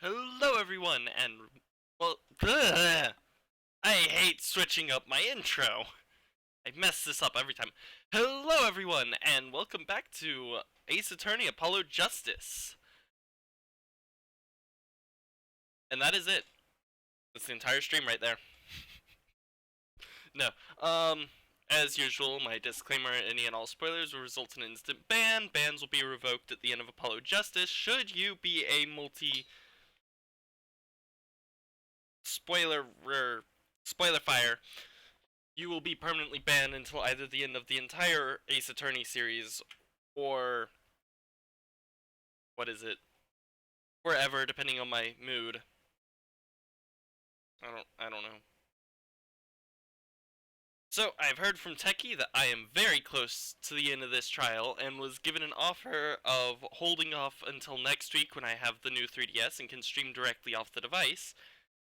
Hello everyone, and well, ugh, I hate switching up my intro. I mess this up every time. Hello everyone, and welcome back to Ace Attorney Apollo Justice. And that is it. That's the entire stream right there. No, as usual, my disclaimer: any and all spoilers will result in an instant ban. Bans will be revoked at the end of Apollo Justice. Should you be a spoiler spoiler fire, you will be permanently banned until either the end of the entire Ace Attorney series or what is it? Forever, depending on my mood. I don't know. So, I've heard from Techie that I am very close to the end of this trial and was given an offer of holding off until next week when I have the new 3DS and can stream directly off the device.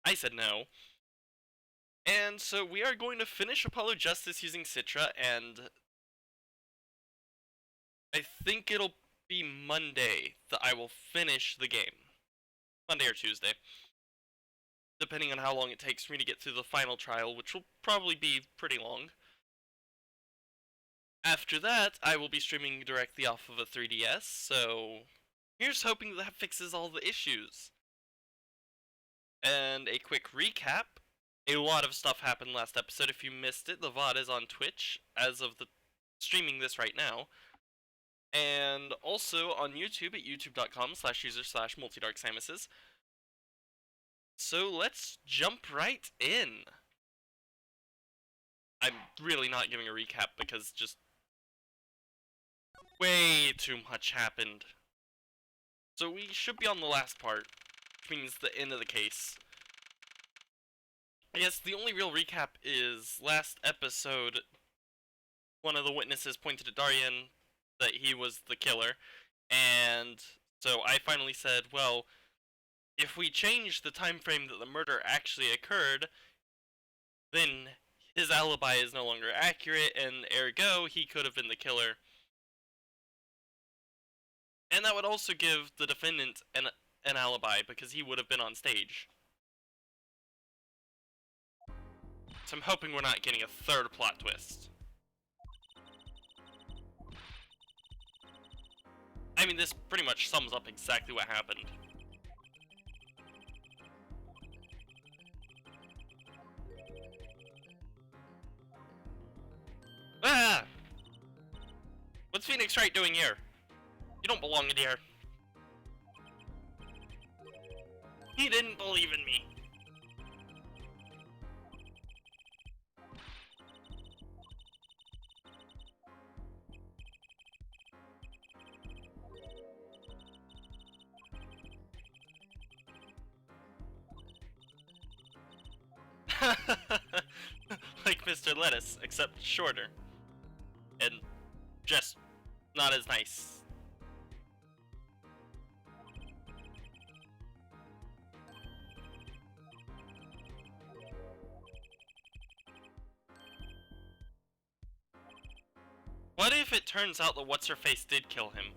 I said no. And so we are going to finish Apollo Justice using Citra, and I think it'll be Monday that I will finish the game. Monday or Tuesday. Depending on how long it takes for me to get through the final trial, which will probably be pretty long. After that, I will be streaming directly off of a 3DS, so here's hoping that fixes all the issues. And a quick recap. A lot of stuff happened last episode. If you missed it, the VOD is on Twitch as of the streaming this right now. And also on YouTube at youtube.com/user/multidarksimuses. So let's jump right in. I'm really not giving a recap because just way too much happened. So we should be on the last part, which means the end of the case. I guess the only real recap is last episode, one of the witnesses pointed at Darien that he was the killer, and so I finally said, well, if we change the time frame that the murder actually occurred, then his alibi is no longer accurate, and ergo, he could have been the killer. And that would also give the defendant an alibi, because he would have been on stage. So I'm hoping we're not getting a third plot twist. I mean, this pretty much sums up exactly what happened. Ah! What's Phoenix Wright doing here? You don't belong in here. He didn't believe in me. Like Mr. Lettuce, except shorter. And just not as nice. What if it turns out that What's-Her-Face did kill him?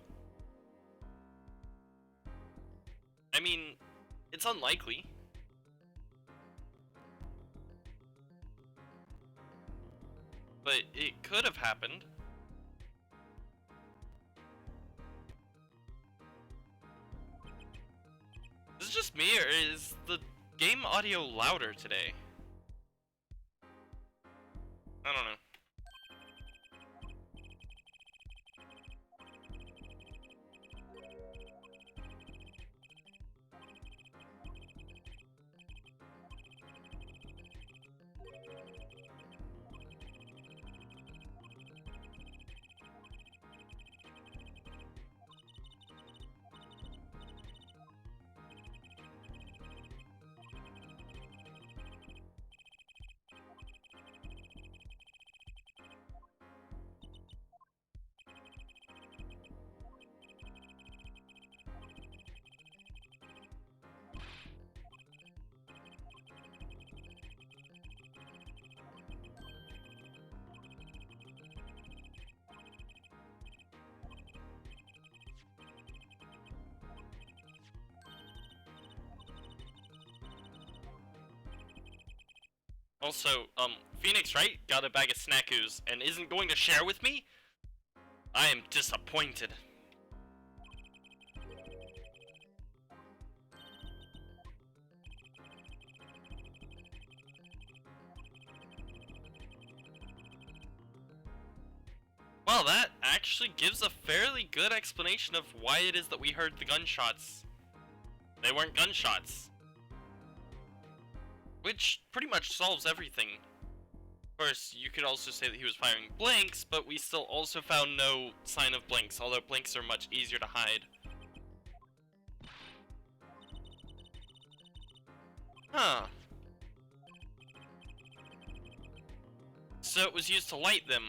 I mean, it's unlikely. But it could have happened. Is it just me, or is the game audio louder today? I don't know. Also, Phoenix, right? Got a bag of snackoos and isn't going to share with me? I am disappointed. Well, that actually gives a fairly good explanation of why it is that we heard the gunshots. They weren't gunshots. Which pretty much solves everything. Of course, you could also say that he was firing blanks, but we still also found no sign of blanks, although blanks are much easier to hide. Huh. So it was used to light them.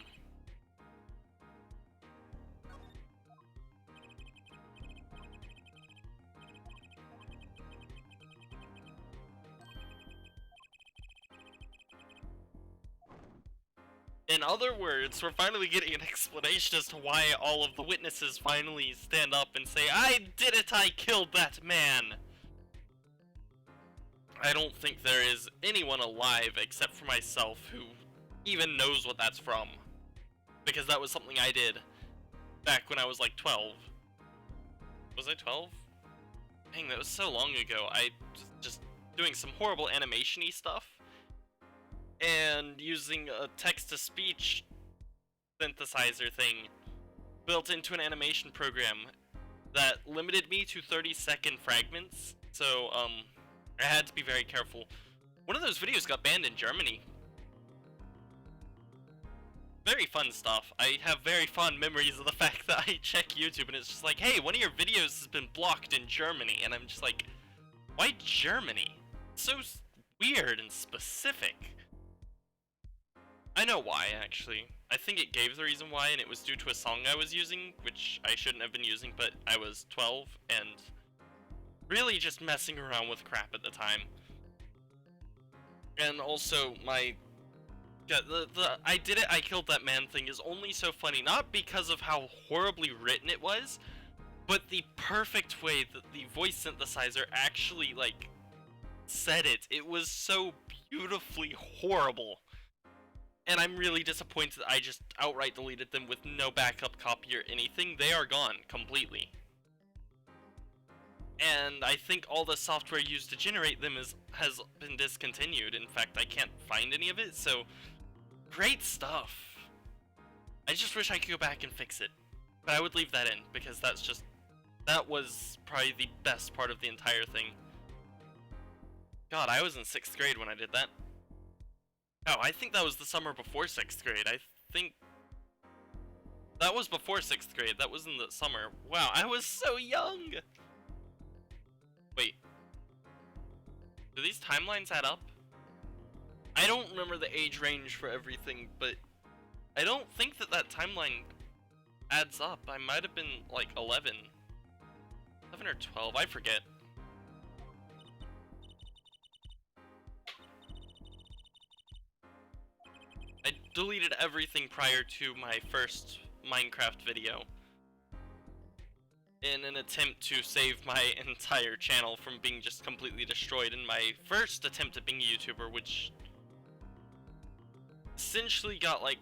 In other words, we're finally getting an explanation as to why all of the witnesses finally stand up and say, I did it, I killed that man! I don't think there is anyone alive except for myself who even knows what that's from. Because that was something I did back when I was like 12. Was I 12? Dang, that was so long ago. I just doing some horrible animation-y stuff and using a text-to-speech synthesizer thing built into an animation program that limited me to 30-second fragments. So, I had to be very careful. One of those videos got banned in Germany. Very fun stuff. I have very fond memories of the fact that I check YouTube and it's just like, hey, one of your videos has been blocked in Germany. And I'm just like, why Germany? It's so weird and specific. I know why, actually. I think it gave the reason why, and it was due to a song I was using, which I shouldn't have been using, but I was 12 and really just messing around with crap at the time. And also, my I did it, I killed that man thing is only so funny, not because of how horribly written it was, but the perfect way that the voice synthesizer actually, like, said it. It was so beautifully horrible. And I'm really disappointed I just outright deleted them with no backup copy or anything. They are gone completely. And I think all the software used to generate them has been discontinued. In fact, I can't find any of it, so great stuff. I just wish I could go back and fix it. But I would leave that in, because that was probably the best part of the entire thing. God, I was in 6th grade when I did that. Oh, I think that was the summer before 6th grade. I think that was before 6th grade. That was in the summer. Wow, I was so young! Wait. Do these timelines add up? I don't remember the age range for everything, but I don't think that timeline adds up. I might have been like 11. 11 or 12, I forget. I deleted everything prior to my first Minecraft video in an attempt to save my entire channel from being just completely destroyed in my first attempt at being a YouTuber, which essentially got like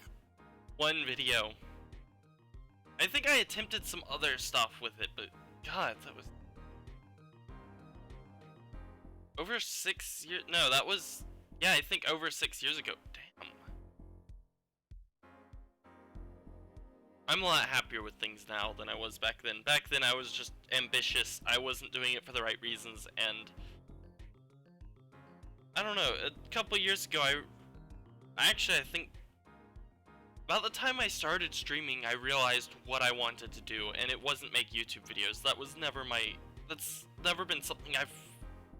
one video. I think I attempted some other stuff with it, but God, that was over 6 years. No, that was, yeah, I think over 6 years ago. Damn. I'm a lot happier with things now than I was back then. Back then I was just ambitious. I wasn't doing it for the right reasons, and I don't know, a couple years ago I think about the time I started streaming, I realized what I wanted to do, and it wasn't make YouTube videos. That's never been something I've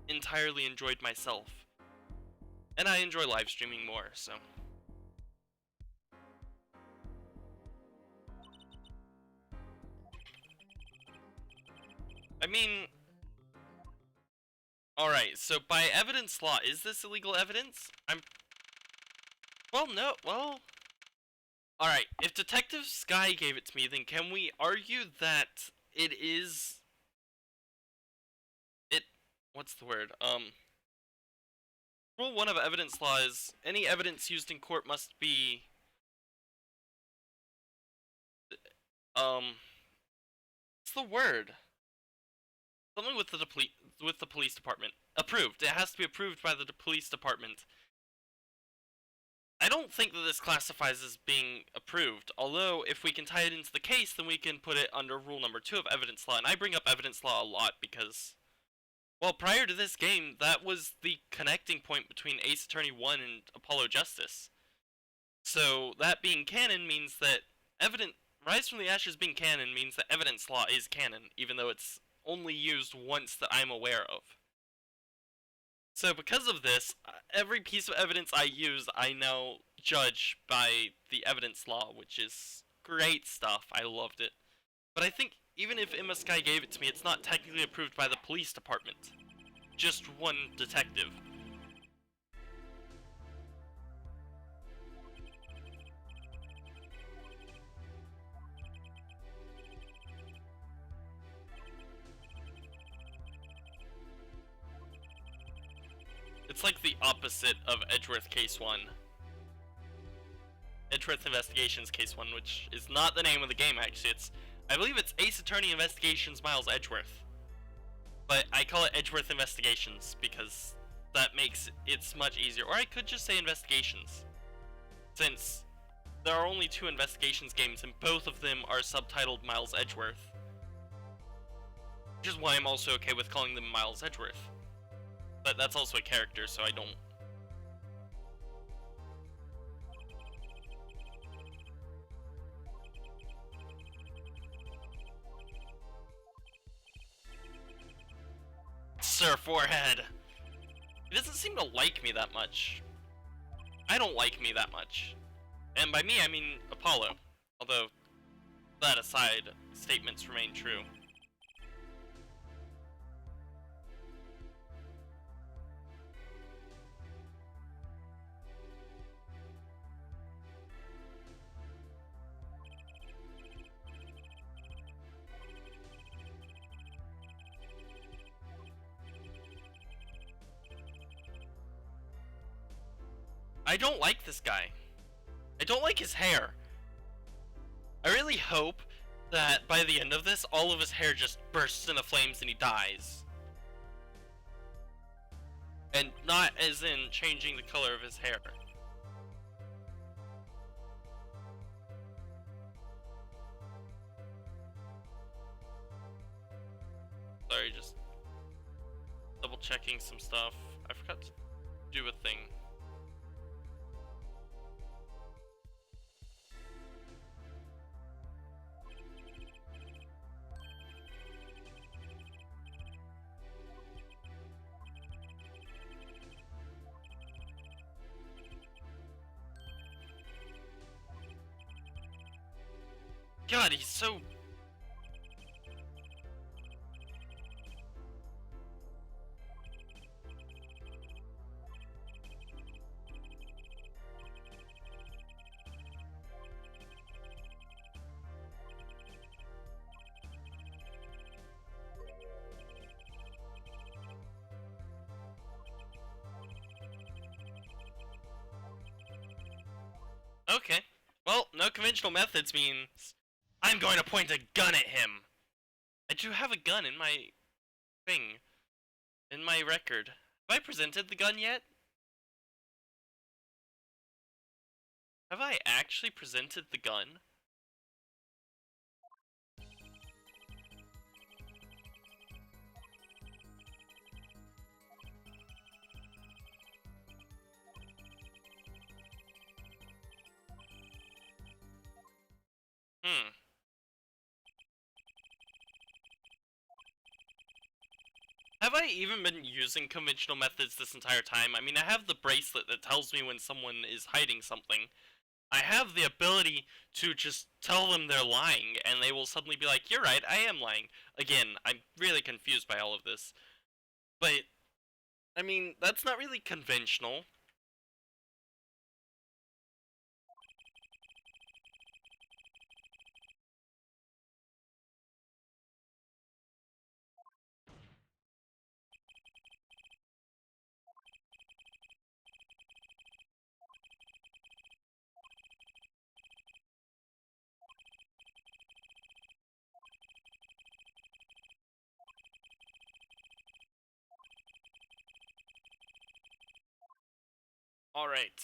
entirely enjoyed myself. And I enjoy live streaming more, so. I mean, alright, so by evidence law, is this illegal evidence? Well, no, well, alright, if Detective Sky gave it to me, then can we argue that it is, what's the word, Rule 1 of evidence law is any evidence used in court must be what's the word? Something with the police department. Approved. It has to be approved by the police department. I don't think that this classifies as being approved, although if we can tie it into the case, then we can put it under rule number 2 of evidence law, and I bring up evidence law a lot because, well, prior to this game, that was the connecting point between Ace Attorney 1 and Apollo Justice. So, that being canon means that Rise from the Ashes being canon means that evidence law is canon, even though it's only used once that I'm aware of. So because of this, every piece of evidence I use, I now judge by the evidence law, which is great stuff. I loved it. But I think even if Emma Sky gave it to me, it's not technically approved by the police department. Just one detective. It's like the opposite of Edgeworth Case 1. Edgeworth Investigations Case 1, which is not the name of the game actually. I believe it's Ace Attorney Investigations Miles Edgeworth. But I call it Edgeworth Investigations because that makes it much easier. Or I could just say Investigations, since there are only 2 Investigations games and both of them are subtitled Miles Edgeworth. Which is why I'm also okay with calling them Miles Edgeworth. But that's also a character, so I don't... Sir Forehead! He doesn't seem to like me that much. I don't like me that much. And by me, I mean Apollo. Although, that aside, statements remain true. I don't like this guy. I don't like his hair. I really hope that by the end of this, all of his hair just bursts into flames and he dies. And not as in changing the color of his hair. Sorry, just double checking some stuff. I forgot to do a thing. God, he's so... Okay. Well, no conventional methods means I'm going to point a gun at him. I do have a gun in my thing. In my record. Have I presented the gun yet? Have I actually presented the gun? Hmm. Have I even been using conventional methods this entire time? I mean, I have the bracelet that tells me when someone is hiding something. I have the ability to just tell them they're lying, and they will suddenly be like, you're right, I am lying. Again, I'm really confused by all of this. But, I mean, that's not really conventional. Alright.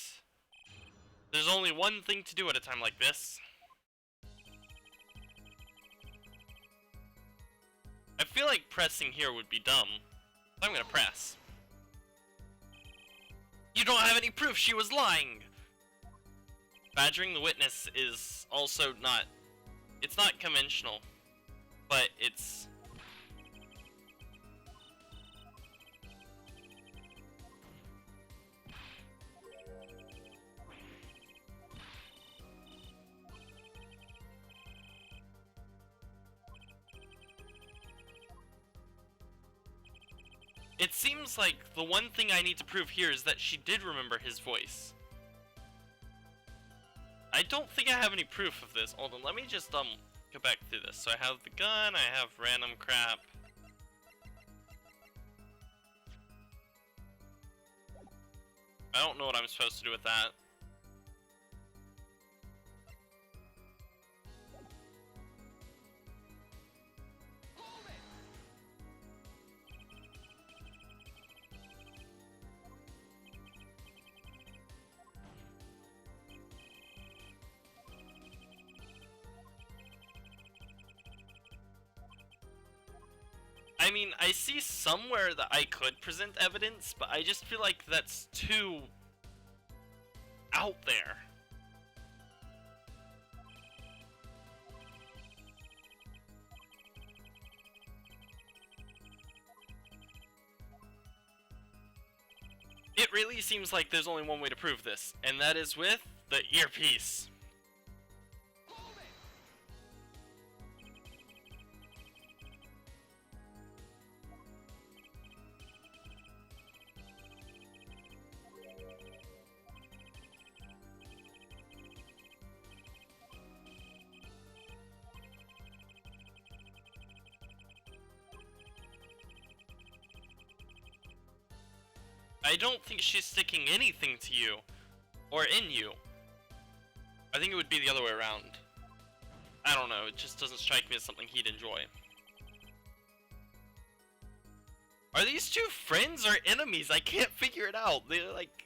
There's only one thing to do at a time like this. I feel like pressing here would be dumb. So I'm gonna press. You don't have any proof she was lying! Badgering the witness is also not... It's not conventional. But it's... It seems like the one thing I need to prove here is that she did remember his voice. I don't think I have any proof of this. Hold on, let me just go back through this. So I have the gun, I have random crap. I don't know what I'm supposed to do with that. I mean, I see somewhere that I could present evidence, but I just feel like that's too out there. It really seems like there's only one way to prove this, and that is with the earpiece. I don't think she's sticking anything to you, or in you. I think it would be the other way around. I don't know, it just doesn't strike me as something he'd enjoy. Are these two friends or enemies? I can't figure it out. They're like...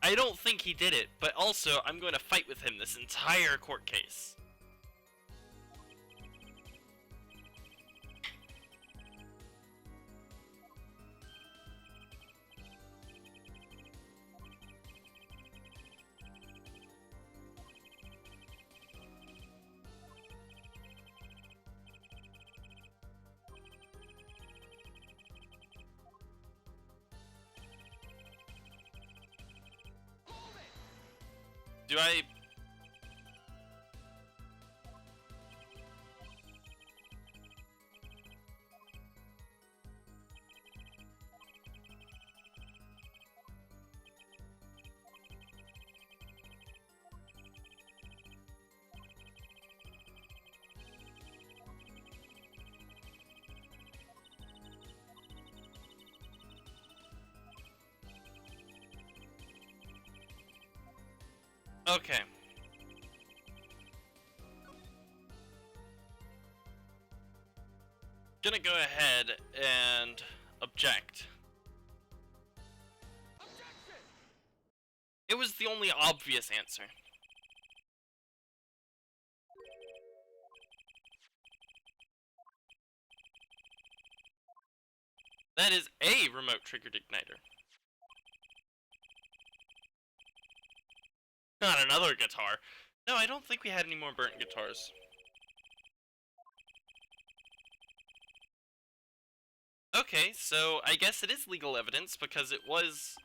I don't think he did it, but also I'm going to fight with him this entire court case. Do I... Okay. Gonna go ahead and object. Objection! It was the only obvious answer. That is a remote triggered igniter. Not another guitar. No, I don't think we had any more burnt guitars. Okay, so I guess it is legal evidence because it was...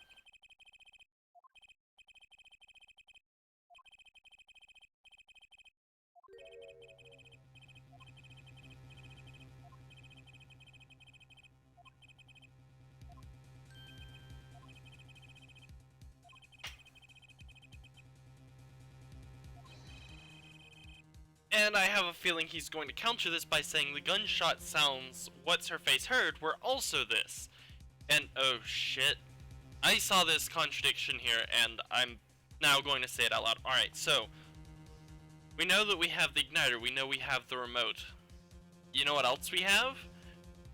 And I have a feeling he's going to counter this by saying the gunshot sounds what's-her-face heard were also this. And oh shit. I saw this contradiction here and I'm now going to say it out loud. Alright, so we know that we have the igniter, we know we have the remote. You know what else we have?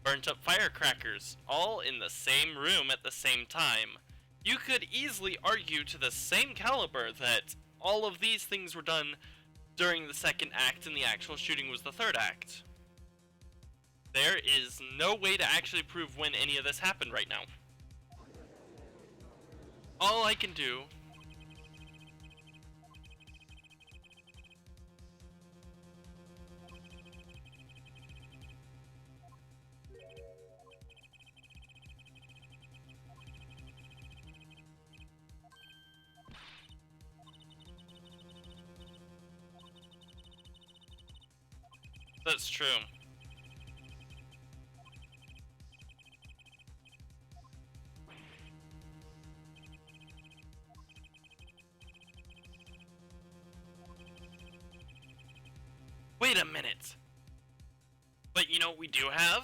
Burnt up firecrackers, all in the same room at the same time. you could easily argue to the same caliber that all of these things were done during the second act and the actual shooting was the third act. There is no way to actually prove when any of this happened right now. All I can do That's true. Wait a minute. But you know what we do have?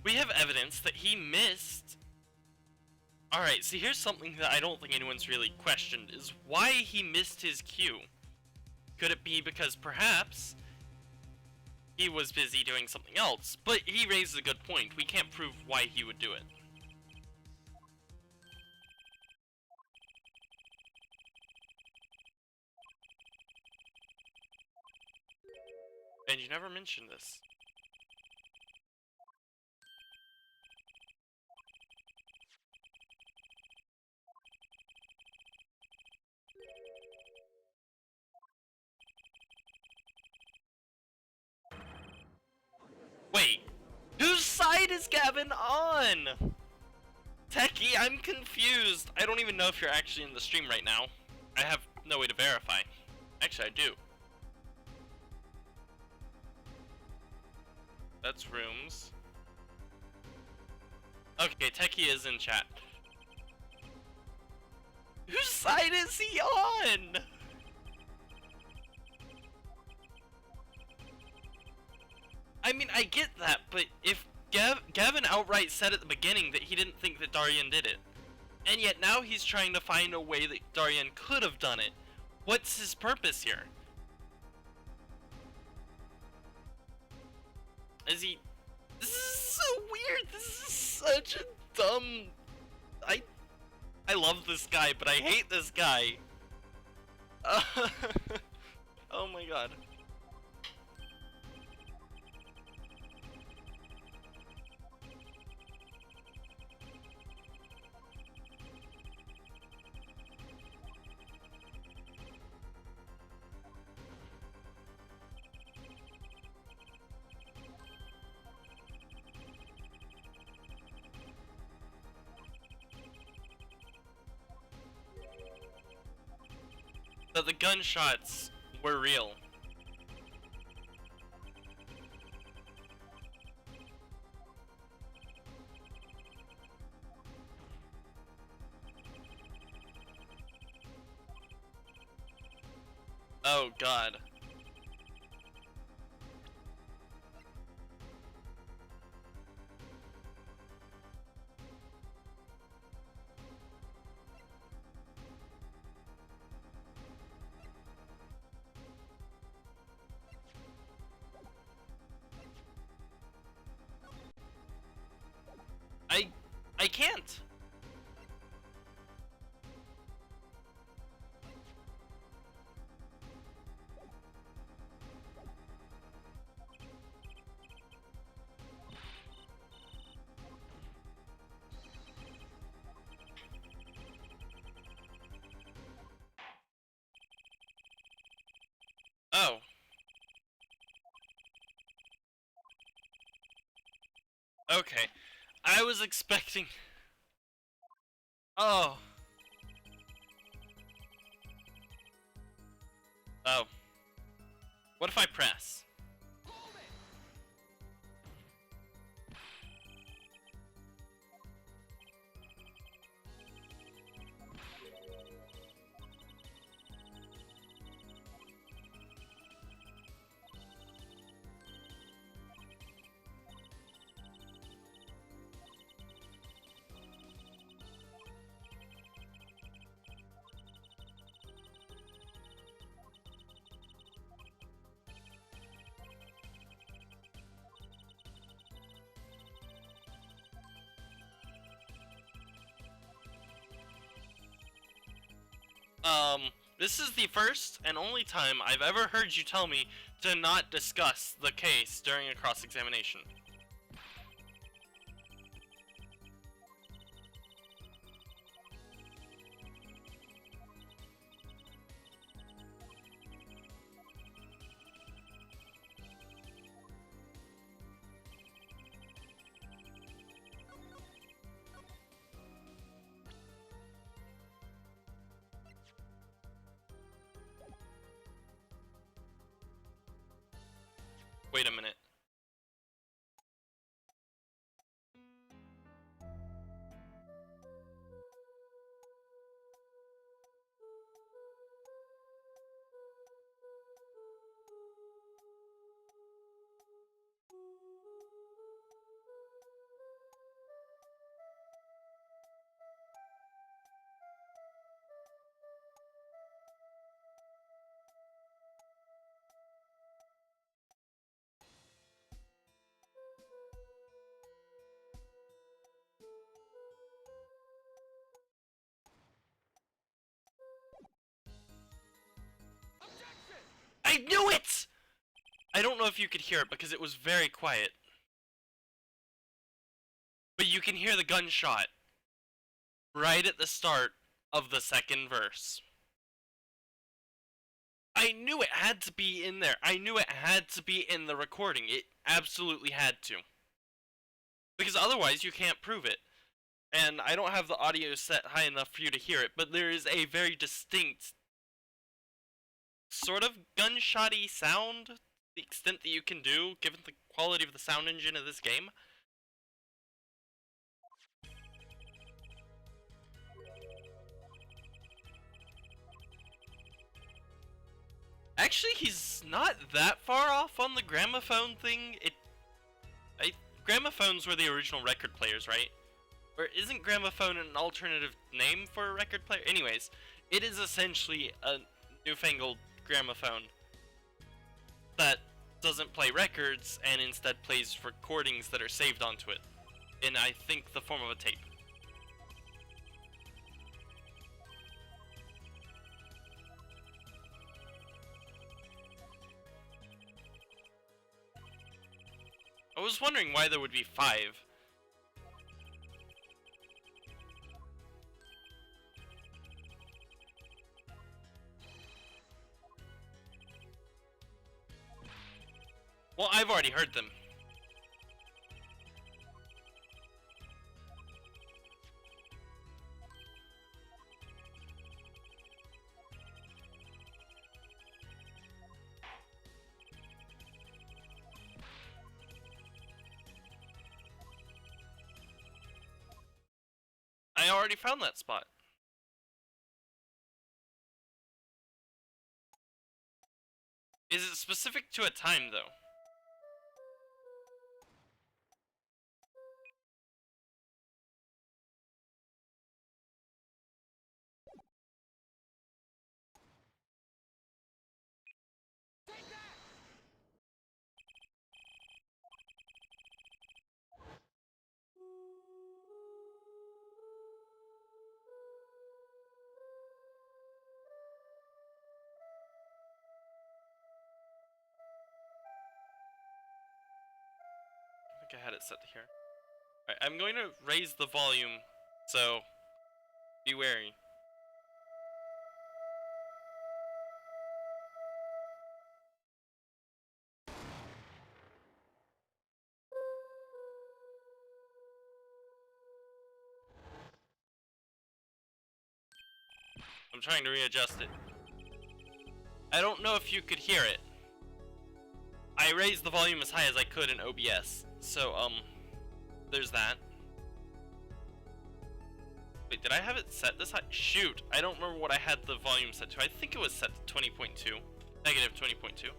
We have evidence that he missed. Alright, see, here's something that I don't think anyone's really questioned, is why he missed his cue. Could it be because perhaps he was busy doing something else? But he raises a good point. We can't prove why he would do it. And you never mentioned this. Wait, whose side is Gavin on? Techie, I'm confused. I don't even know if you're actually in the stream right now. I have no way to verify. Actually, I do. That's rooms. Okay, Techie is in chat. Whose side is he on? I mean, I get that, but if Gavin outright said at the beginning that he didn't think that Darian did it, and yet now he's trying to find a way that Darian could have done it, what's his purpose here? Is he... This is so weird. This is such a dumb... I love this guy, but I hate this guy. Oh my god. That the gunshots were real. Oh god. I can't. Oh. Okay. I was expecting... Oh. Oh. What if I press? This is the first and only time I've ever heard you tell me to not discuss the case during a cross-examination. Wait a minute. I knew it! I don't know if you could hear it because it was very quiet. But you can hear the gunshot right at the start of the second verse. I knew it had to be in there. I knew it had to be in the recording. It absolutely had to. Because otherwise you can't prove it. And I don't have the audio set high enough for you to hear it, but there is a very distinct sort of gunshotty sound, the extent that you can do, given the quality of the sound engine of this game. Actually, he's not that far off on the gramophone thing. Gramophones were the original record players, right? Or isn't gramophone an alternative name for a record player? Anyways, it is essentially a newfangled gramophone that doesn't play records and instead plays recordings that are saved onto it in, I think, the form of a tape. I was wondering why there would be 5. Well, I've already heard them. I already found that spot. Is it specific to a time, though? I think I had it set to here. Alright, I'm going to raise the volume, so be wary. I'm trying to readjust it. I don't know if you could hear it. I raised the volume as high as I could in OBS, so, there's that. Wait, did I have it set this high? Shoot, I don't remember what I had the volume set to. I think it was set to 20.2. Negative 20.2.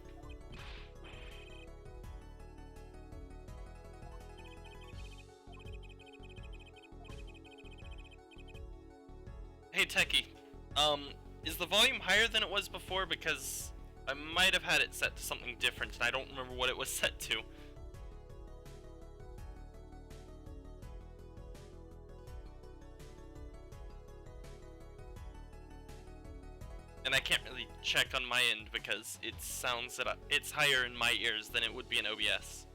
Hey, Techie. Is the volume higher than it was before? Because I might have had it set to something different, and I don't remember what it was set to. check on my end because it sounds that it's higher in my ears than it would be in OBS.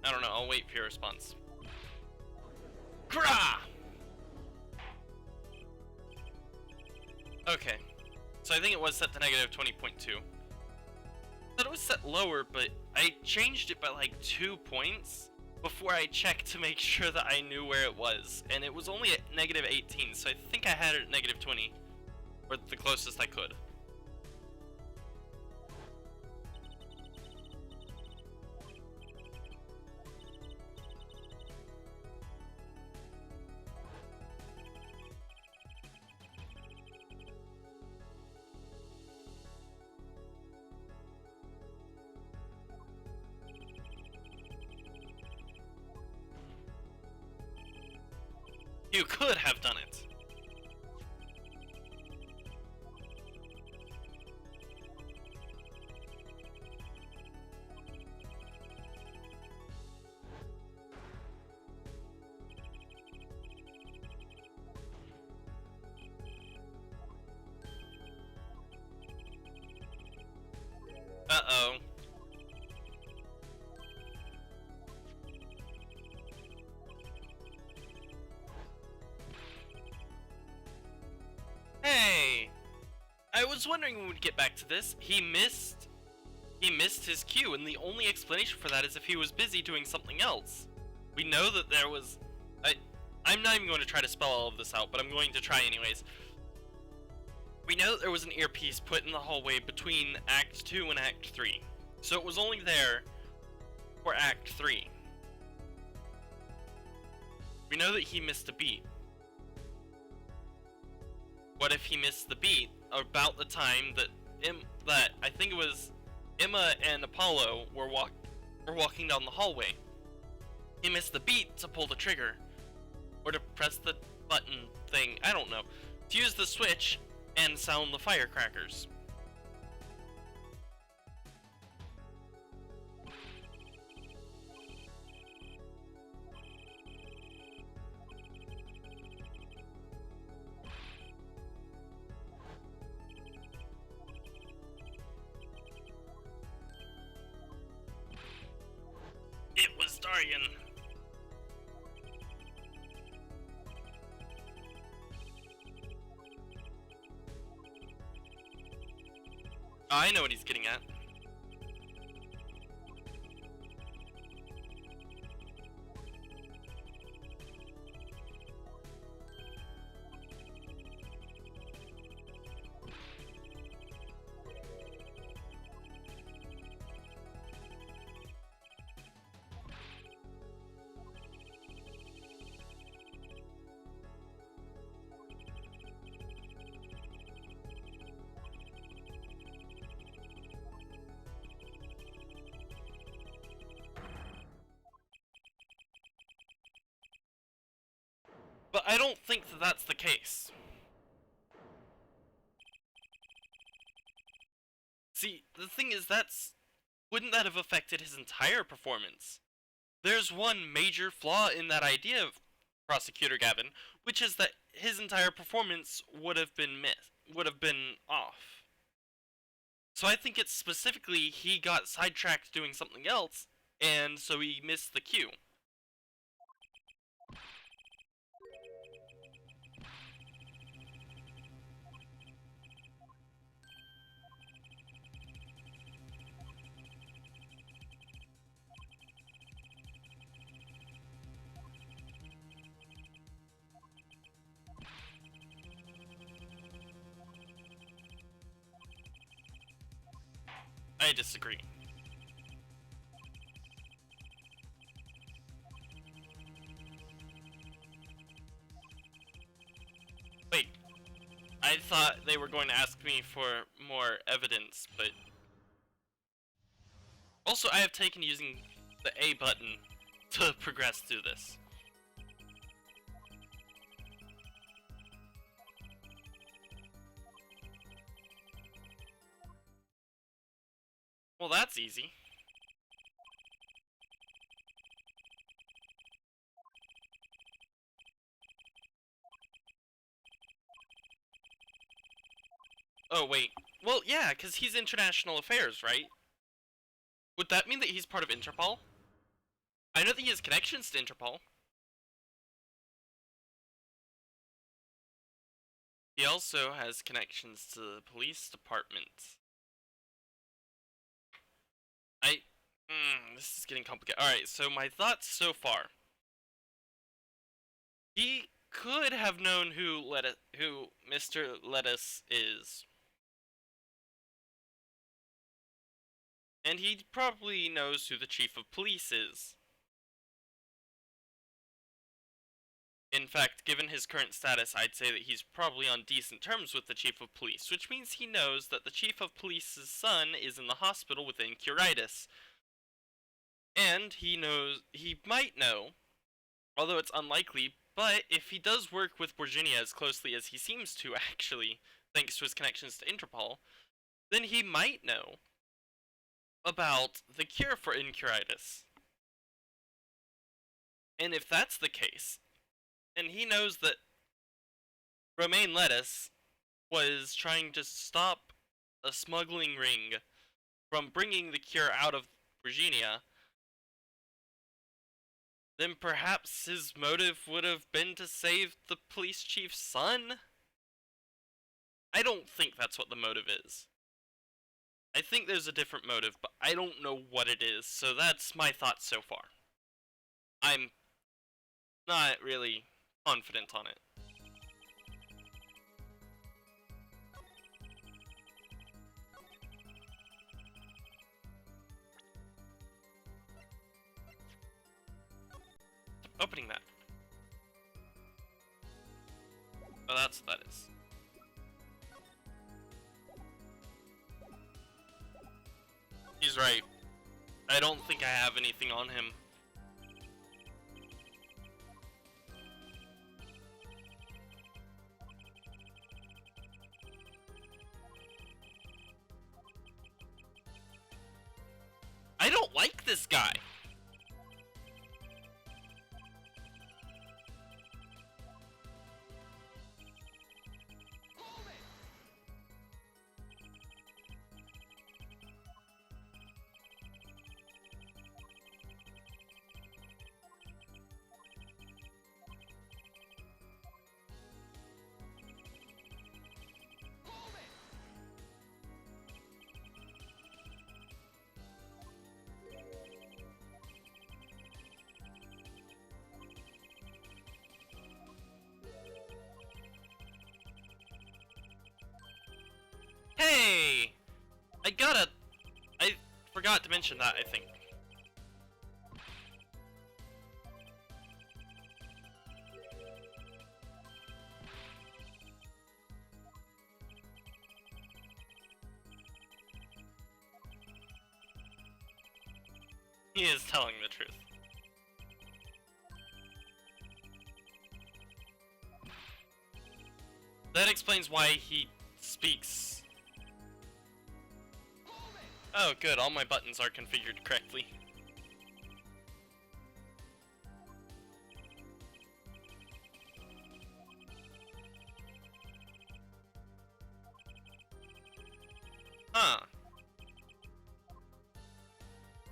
I don't know, I'll wait for your response. Krah! Okay, so I think it was set to negative 20.2. I thought it was set lower, but I changed it by like 2 points before I checked to make sure that I knew where it was, and it was only at negative 18, so I think I had it at negative 20, or the closest I could. You could have done it. Uh-oh. Hey! I was wondering when we'd get back to this. He missed his cue, and the only explanation for that is if he was busy doing something else. We know that there was... I'm not even going to try to spell all of this out, but I'm going to try anyways. We know that there was an earpiece put in the hallway between Act 2 and Act 3. So it was only there for Act 3. We know that he missed a beat. What if he missed the beat about the time that I think it was Emma and Apollo were walking down the hallway? He missed the beat to pull the trigger, or to press the button thing, I don't know, to use the switch and sound the firecrackers. It was Darian. I know what he's getting at. But I don't think that that's the case. See, the thing is, wouldn't that have affected his entire performance? There's one major flaw in that idea of Prosecutor Gavin, which is that his entire performance would have been off. So I think it's specifically he got sidetracked doing something else, and so he missed the cue. I disagree. Wait, I thought they were going to ask me for more evidence, but... Also, I have taken using the A button to progress through this. Well, that's easy. Oh, wait. Well, yeah, because he's international affairs, right? Would that mean that he's part of Interpol? I know that he has connections to Interpol. He also has connections to the police department. This is getting complicated. Alright, so my thoughts so far. He could have known who Mr. Lettuce is. And he probably knows who the chief of police is. In fact, given his current status, I'd say that he's probably on decent terms with the chief of police, which means he knows that the chief of police's son is in the hospital with incuritis. And he might know, although it's unlikely, but if he does work with Virginia as closely as he seems to actually, thanks to his connections to Interpol, then he might know about the cure for incuritis. And if that's the case, and he knows that Romaine Lettuce was trying to stop a smuggling ring from bringing the cure out of Virginia, then perhaps his motive would have been to save the police chief's son? I don't think that's what the motive is. I think there's a different motive, but I don't know what it is, so that's my thoughts so far. I'm not really confident on it. Opening that. Oh, that's what that is. He's right. I don't think I have anything on him. I don't like this guy. Hey! I forgot to mention that, I think. He is telling the truth. That explains why he speaks. Oh, good, all my buttons are configured correctly. Huh.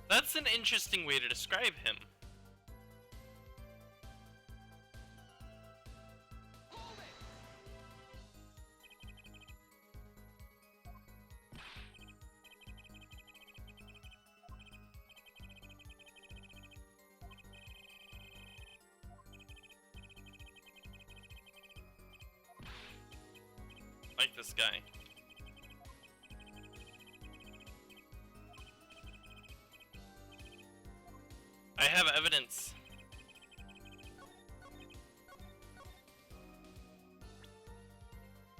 That's an interesting way to describe him. Like this guy. I have evidence.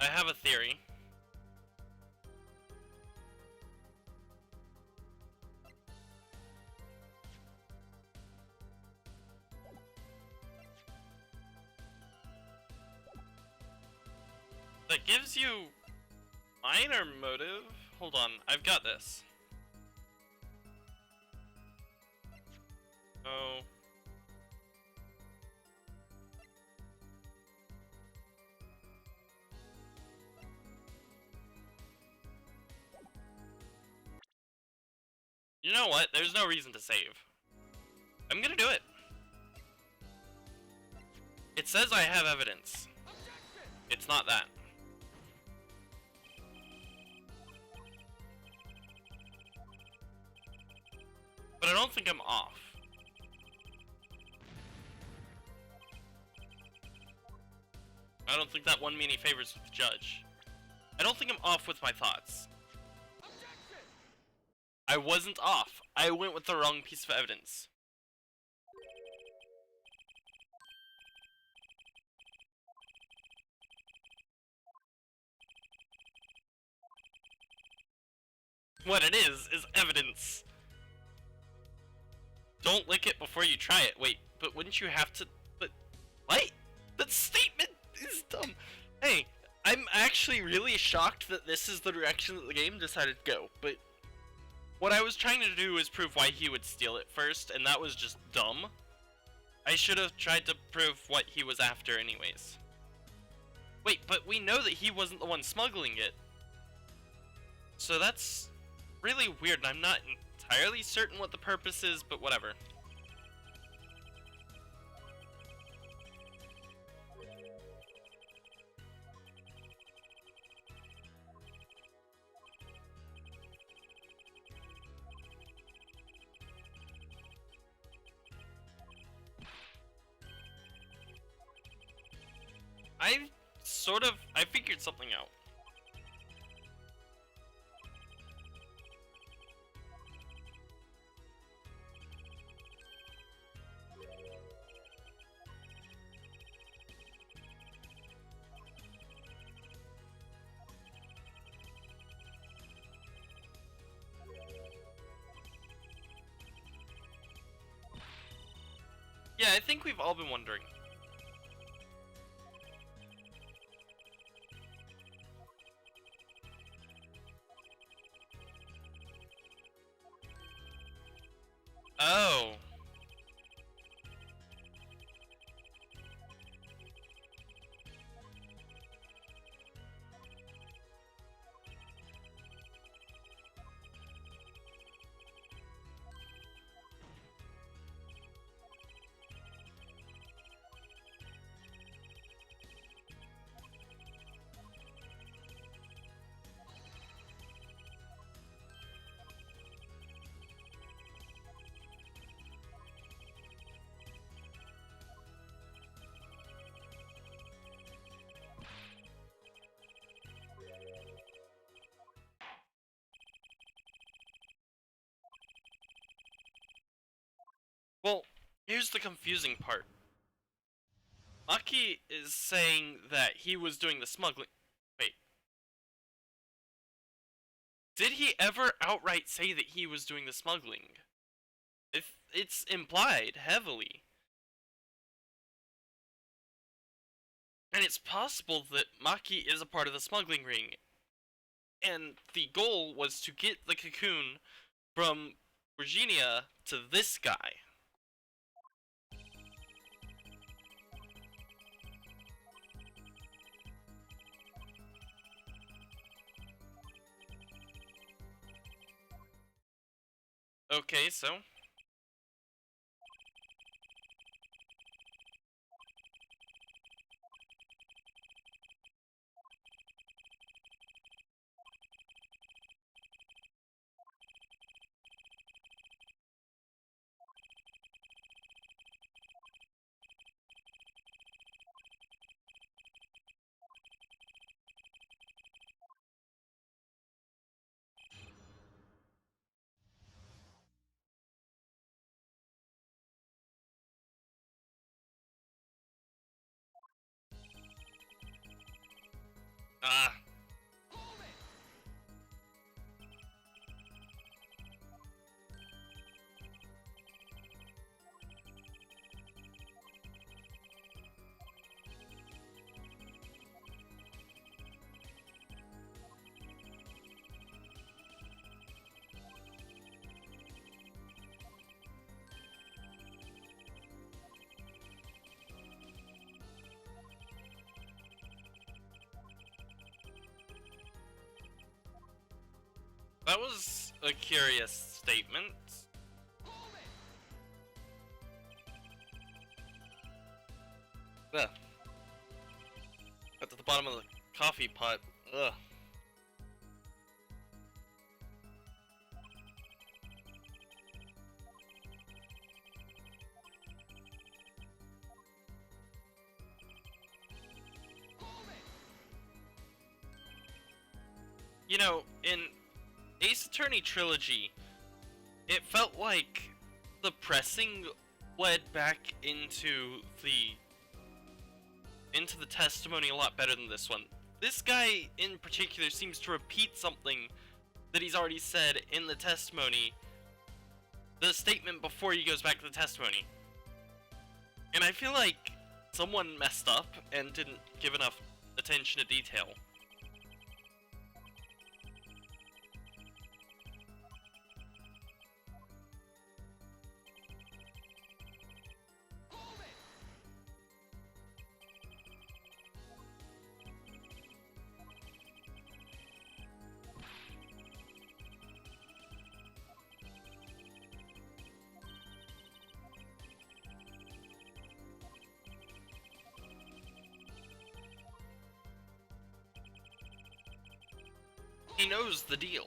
I have a theory. That gives you minor motive. Hold on, I've got this. Oh. You know what? There's no reason to save. I'm gonna do it. It says I have evidence. It's not that. But I don't think I'm off. I don't think that won me any favors with the judge. I don't think I'm off with my thoughts. I wasn't off. I went with the wrong piece of evidence. What it is evidence. Don't lick it before you try it. Wait, but wouldn't you have to... But... What? That statement is dumb. Hey, I'm actually really shocked that this is the direction that the game decided to go, but... What I was trying to do is prove why he would steal it first, and that was just dumb. I should have tried to prove what he was after anyways. Wait, but we know that he wasn't the one smuggling it. So that's really weird, and I'm not entirely certain what the purpose is, but whatever. I figured something out. Yeah, I think we've all been wondering. Oh. Well, here's the confusing part. Maki is saying that he was doing the smuggling. Wait. Did he ever outright say that he was doing the smuggling? If it's implied heavily. And it's possible that Maki is a part of the smuggling ring. And the goal was to get the cocoon from Virginia to this guy. Okay, so... Ah. That was a curious statement. Ugh. Got to the bottom of the coffee pot. Ugh. You know, in Ace Attorney Trilogy, it felt like the pressing led back into the testimony a lot better than this one. This guy in particular seems to repeat something that he's already said in the testimony, the statement before he goes back to the testimony. And I feel like someone messed up and didn't give enough attention to detail. He knows the deal.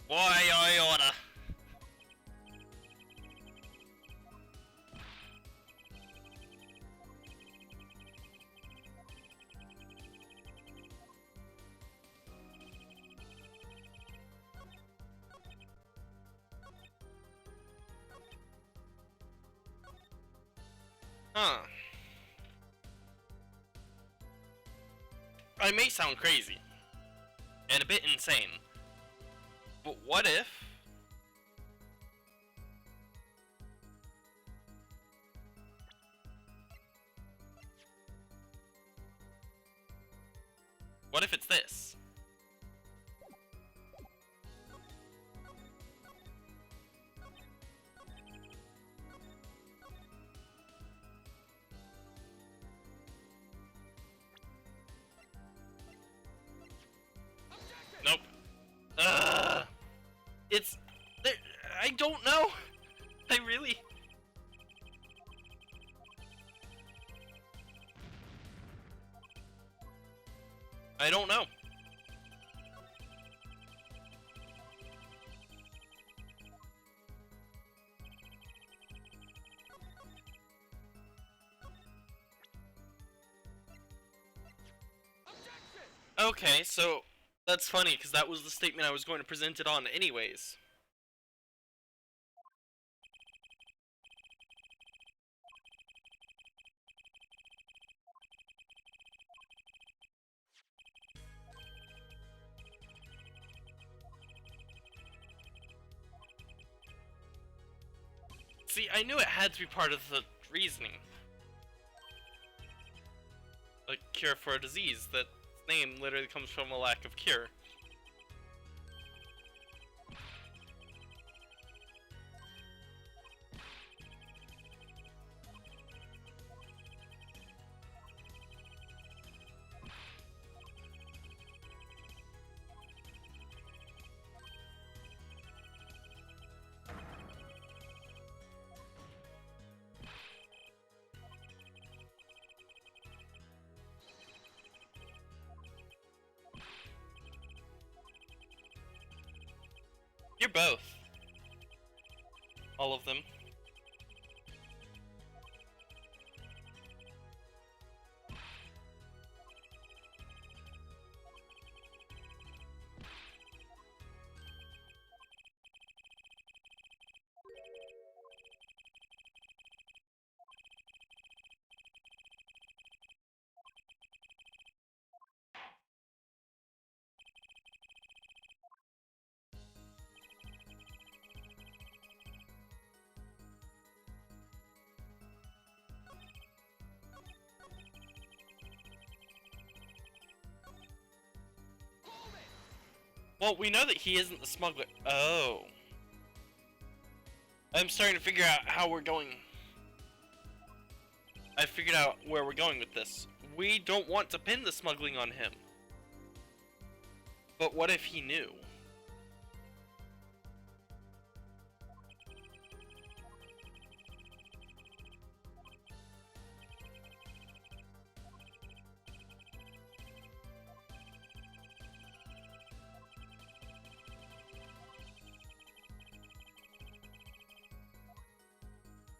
Why I order? Huh. I may sound crazy and a bit insane, but what if it's this? Nope. It's... I don't know. I really... I don't know. Okay, so that's funny, because that was the statement I was going to present it on anyways. See, I knew it had to be part of the reasoning. A cure for a disease that name literally comes from a lack of cure. You're both. All of them. Well, we know that he isn't the smuggler. Oh. I'm starting to figure out how we're going. I figured out where we're going with this. We don't want to pin the smuggling on him. But what if he knew?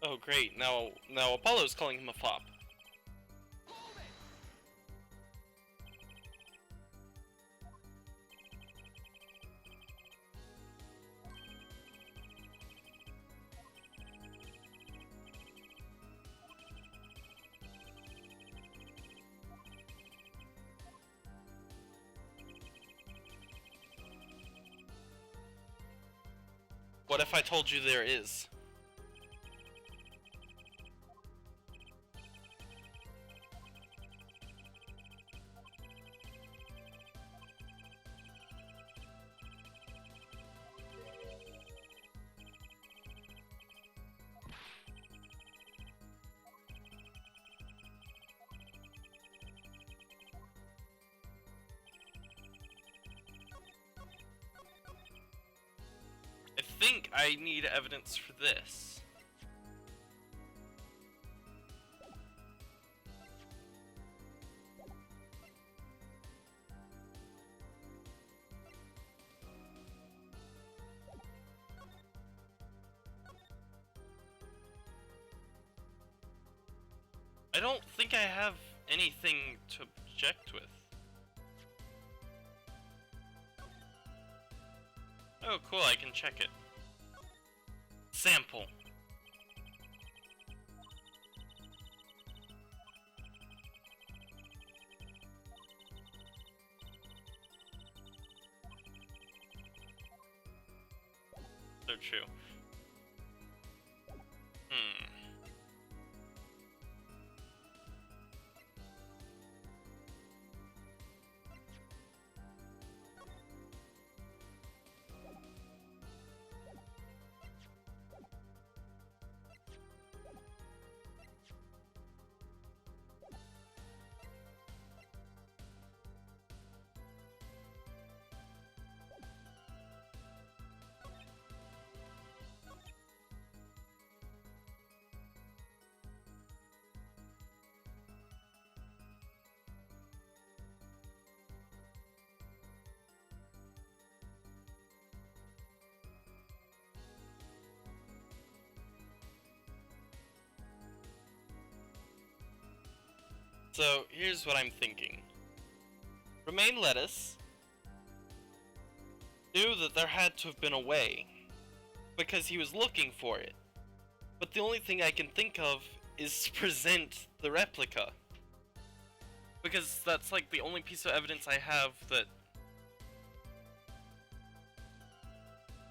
Oh great, now Apollo's calling him a fop. What if I told you there is? I think I need evidence for this. I don't think I have anything to object with. Oh cool, I can check it. Sample. So true. So here's what I'm thinking. Romaine Lettuce knew that there had to have been a way, because he was looking for it. But the only thing I can think of is to present the replica. Because that's like the only piece of evidence I have that...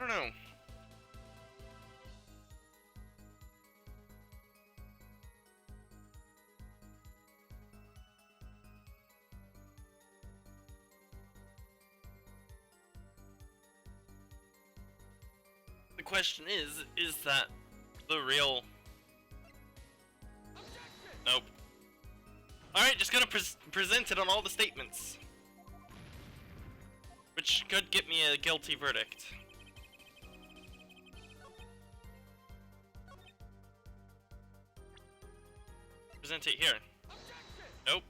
I don't know. The question is that the real... Nope. Alright, just gonna present it on all the statements. Which could get me a guilty verdict. Present it here. Nope.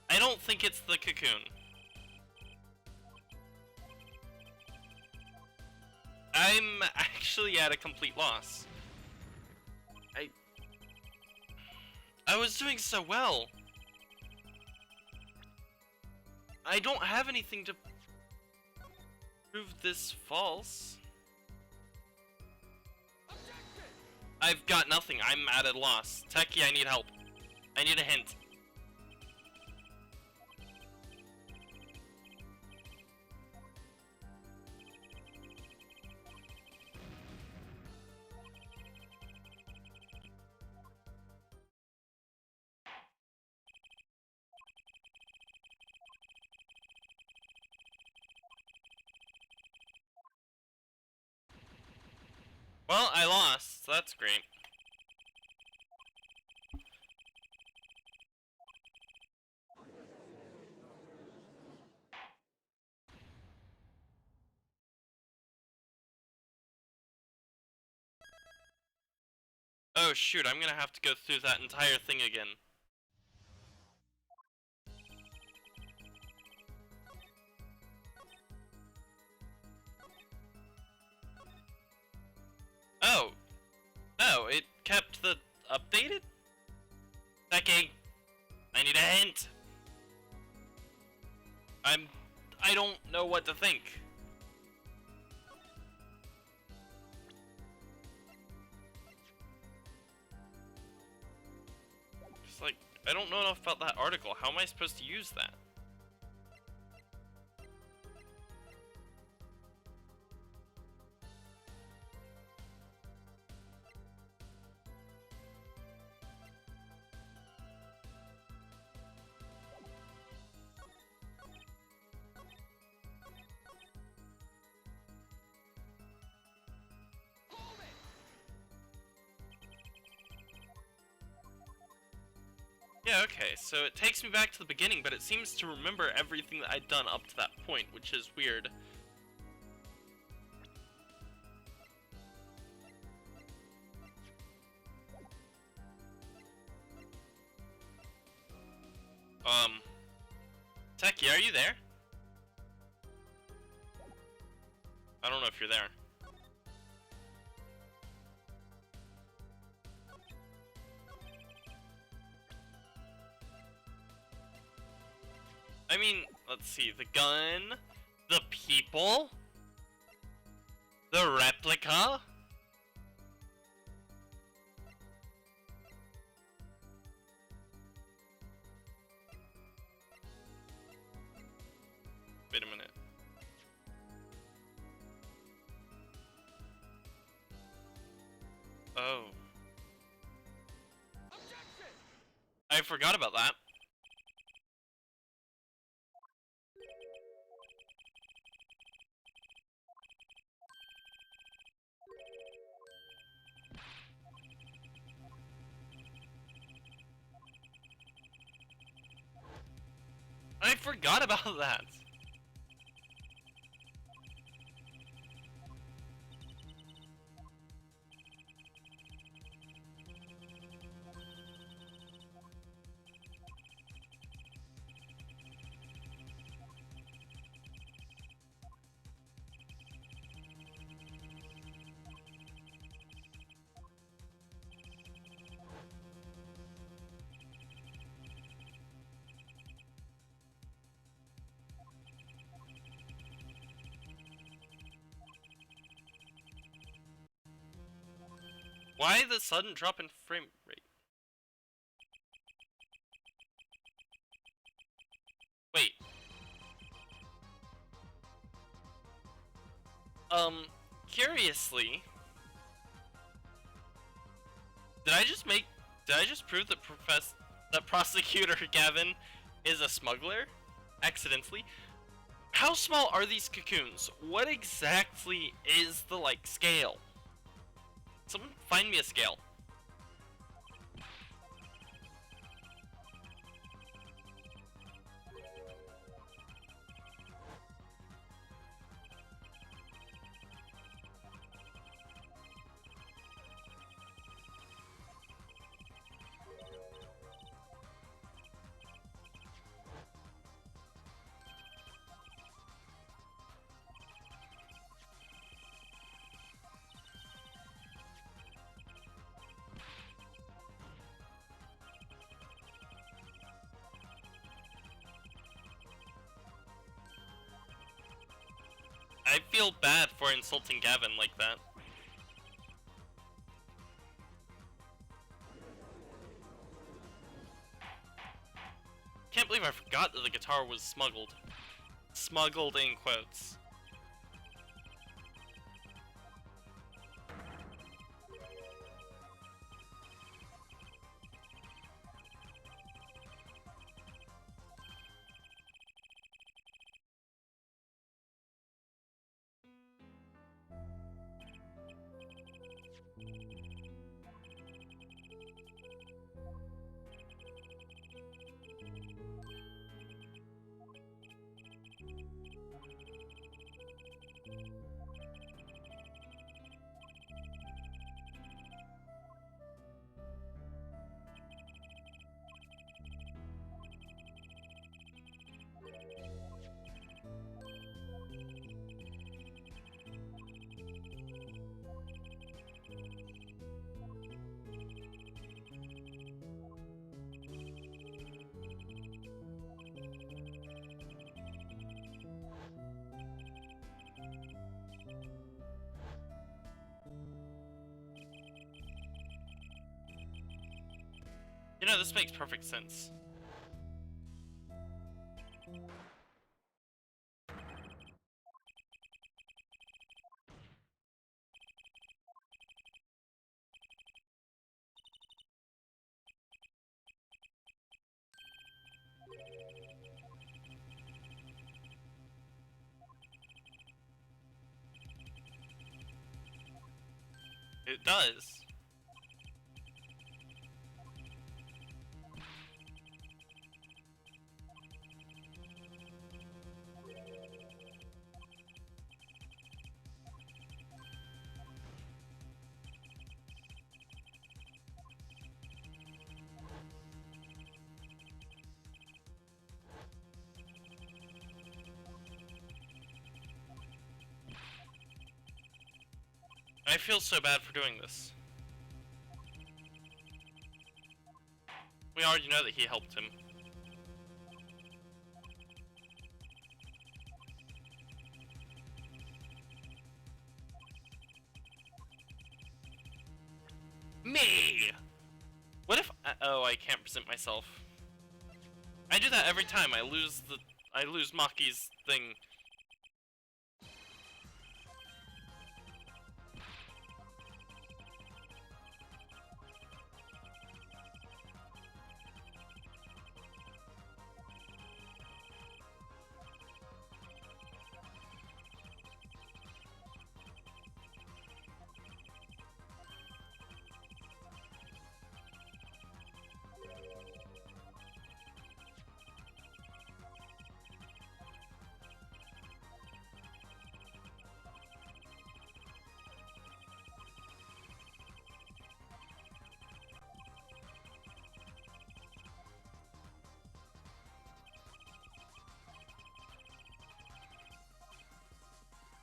I don't think it's the cocoon. I'm actually at a complete loss. I was doing so well. I don't have anything to prove this false. I've got nothing. I'm at a loss. Techie, I need help. I need a hint. Well, I lost, so that's great. Oh shoot, I'm gonna have to go through that entire thing again. Oh. Oh, it kept the updated? Becky, I need a hint. I don't know what to think. It's like, I don't know enough about that article. How am I supposed to use that? Yeah, okay, so it takes me back to the beginning, but it seems to remember everything that I'd done up to that point, which is weird. Techie, are you there? I don't know if you're there. I mean, let's see, the gun, the people, the replica. Wait a minute. Oh. I forgot about that. I forgot about that. Why the sudden drop in frame rate? Wait. Curiously, did I just prove that Prosecutor Gavin is a smuggler? Accidentally? How small are these cocoons? What exactly is the, like, scale? Someone find me a scale. I feel bad for insulting Gavin like that. Can't believe I forgot that the guitar was smuggled. Smuggled in quotes. You know, this makes perfect sense. It does. I feel so bad for doing this. We already know that he helped him. Me! What if oh, I can't present myself. I do that every time. I lose Maki's thing.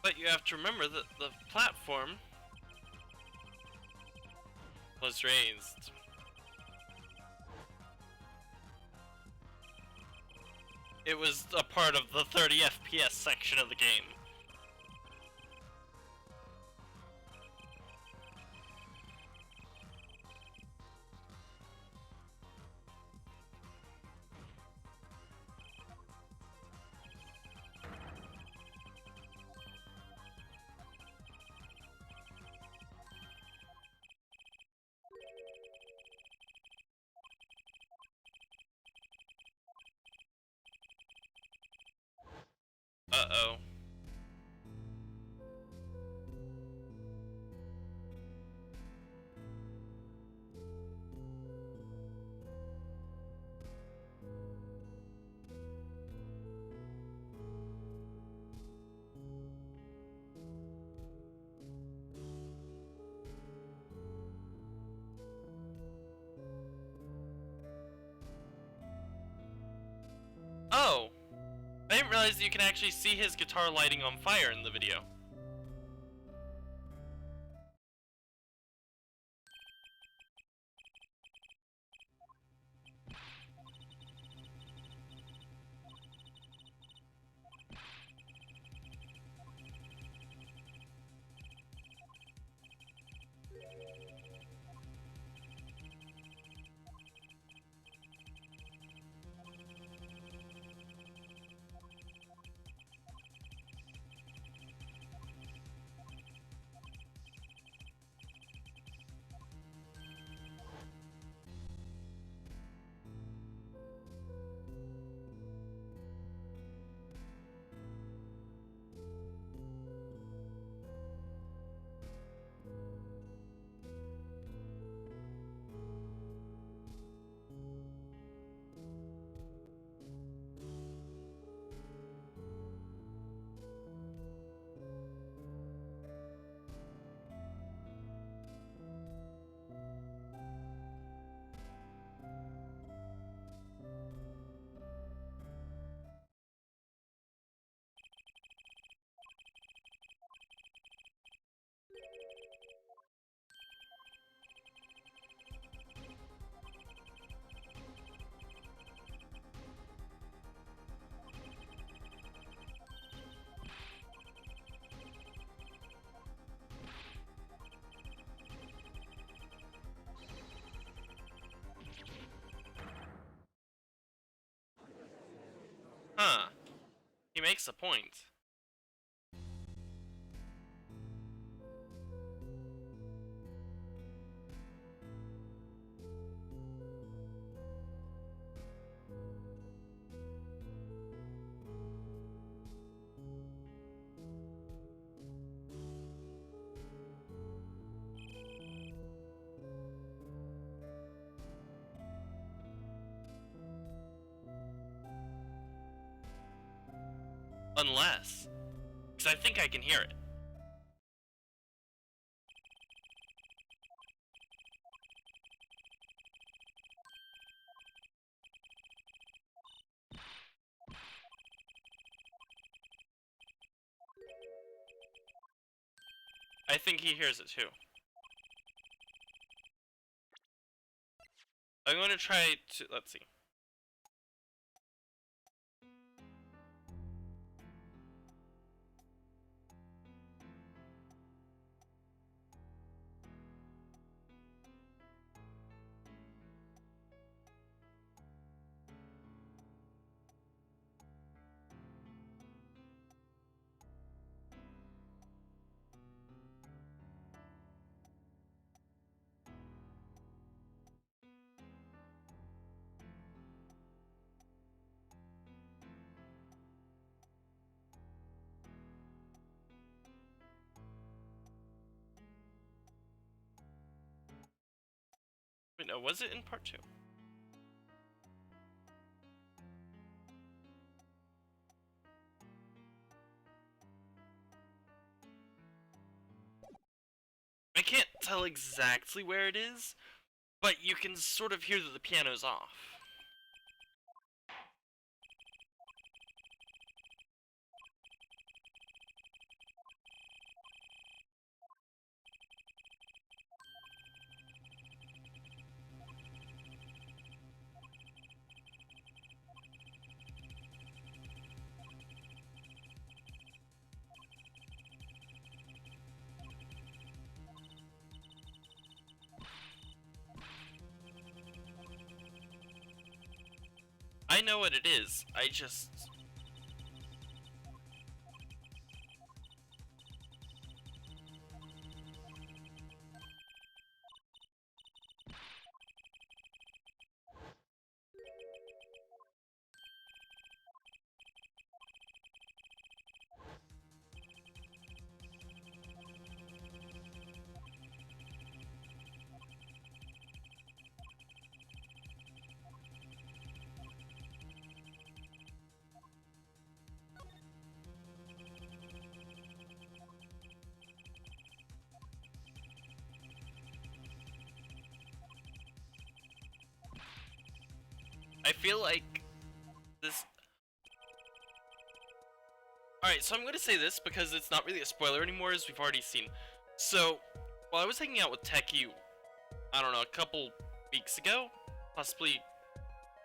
But you have to remember that the platform was raised. It was a part of the 30 FPS section of the game. Uh-oh. Oh! I didn't realize that you can actually see his guitar lighting on fire in the video. makes a point. Unless, because I think I can hear it. I think he hears it too. I'm going to try to, let's see. Wait, no, was it in part 2? I can't tell exactly where it is, but you can sort of hear that the piano's off. I know what it is, I just... I feel like this... Alright, so I'm going to say this because it's not really a spoiler anymore, as we've already seen. So, while I was hanging out with Techie, I don't know, a couple weeks ago, possibly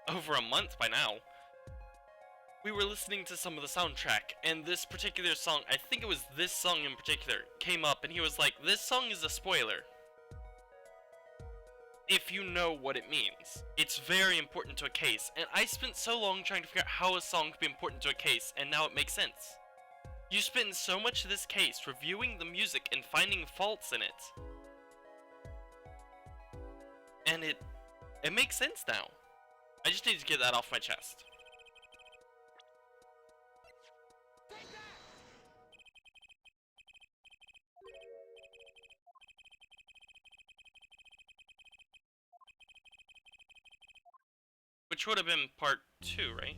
over a month by now, we were listening to some of the soundtrack, and this particular song, I think it was this song in particular, came up, and he was like, this song is a spoiler. If you know what it means. It's very important to a case, and I spent so long trying to figure out how a song could be important to a case, and now it makes sense. You spend so much of this case reviewing the music and finding faults in it. And it makes sense now. I just need to get that off my chest. Which would have been part 2, right?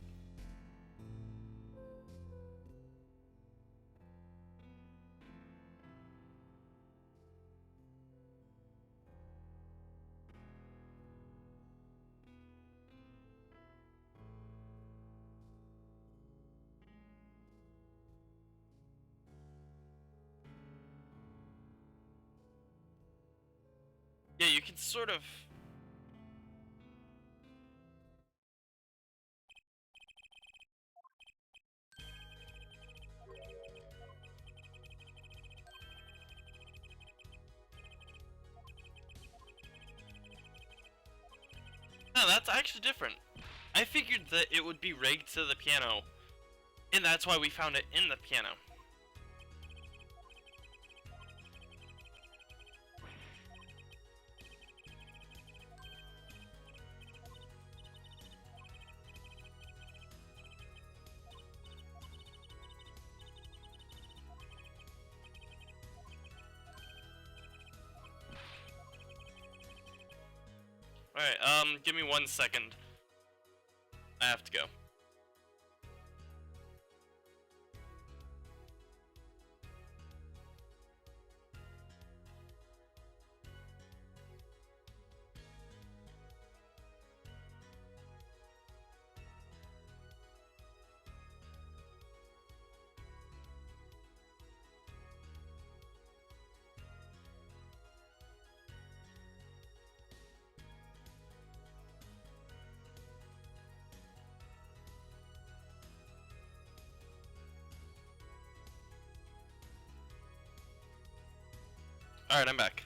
Yeah, you can sort of... No, that's actually different. I figured that it would be rigged to the piano And that's why we found it in the piano. Alright, give me 1 second. I have to go. Alright, I'm back.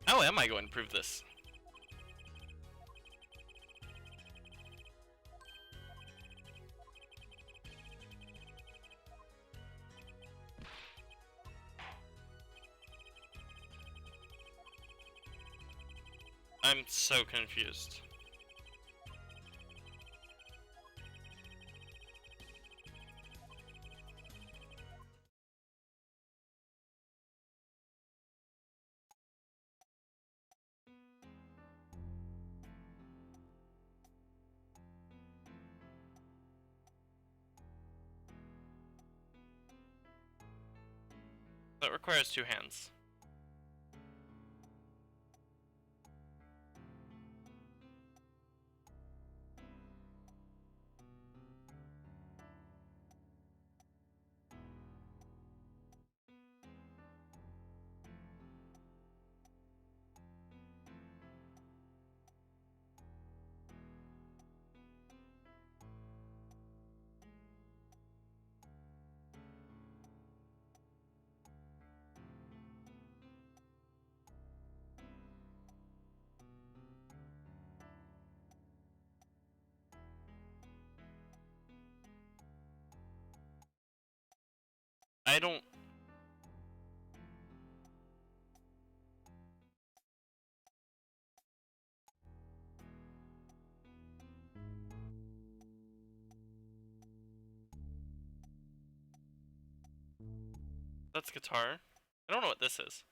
How am I going to prove this? I'm so confused. That requires 2 hands. I don't... That's guitar. I don't know what this is.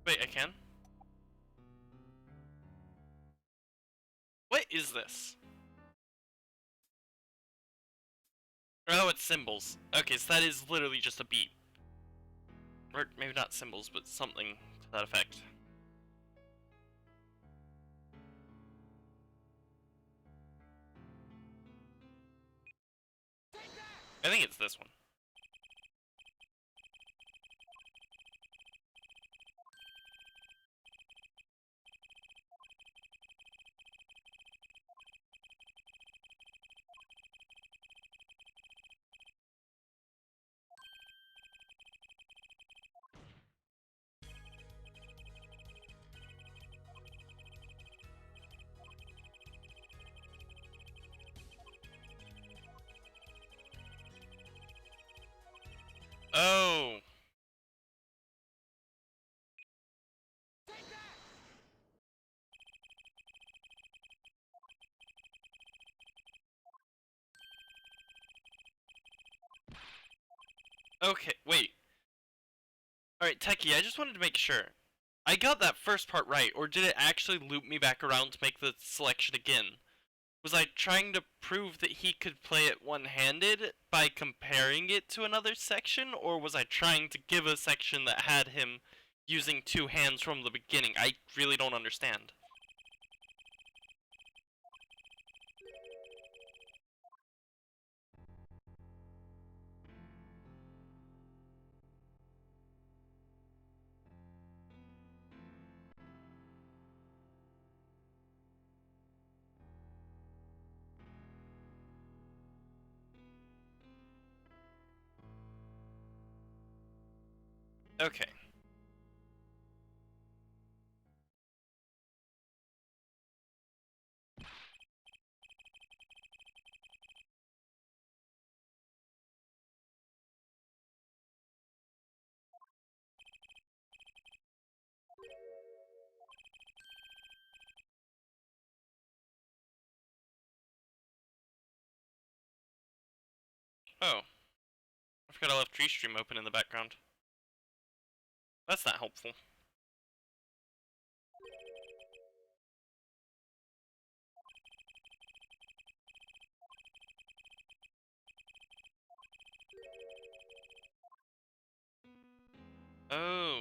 Wait, I can? What is this? Oh, it's symbols. Okay, so that is literally just a beat. Or maybe not symbols, but something to that effect. I think it's this one. Oh! Okay, wait. Alright, Techie, I just wanted to make sure. I got that first part right, or did it actually loop me back around to make the selection again? Was I trying to prove that he could play it one-handed by comparing it to another section, or was I trying to give a section that had him using 2 hands from the beginning? I really don't understand. Okay. Oh, I forgot I left Tree Stream open in the background. That's not helpful. Oh.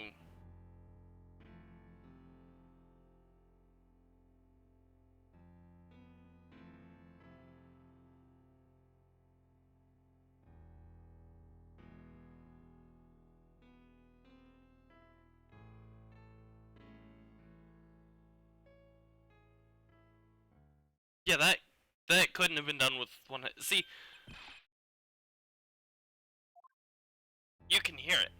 Yeah, that couldn't have been done with one. See, you can hear it.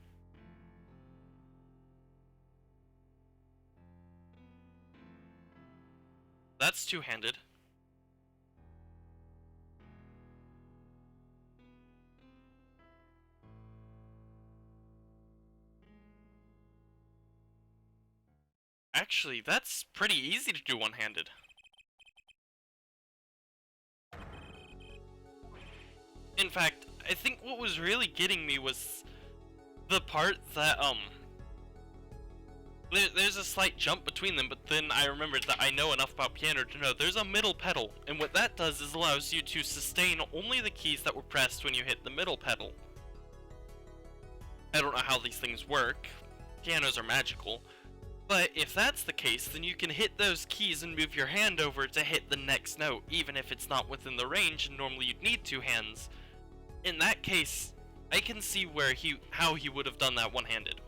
That's two-handed. Actually, that's pretty easy to do one-handed. In fact, I think what was really getting me was the part that, there's a slight jump between them, but then I remembered that I know enough about piano to know there's a middle pedal, and what that does is allows you to sustain only the keys that were pressed when you hit the middle pedal. I don't know how these things work. Pianos are magical. But if that's the case, then you can hit those keys and move your hand over to hit the next note, even if it's not within the range and normally you'd need two hands. In that case, I can see where how he would have done that one-handed.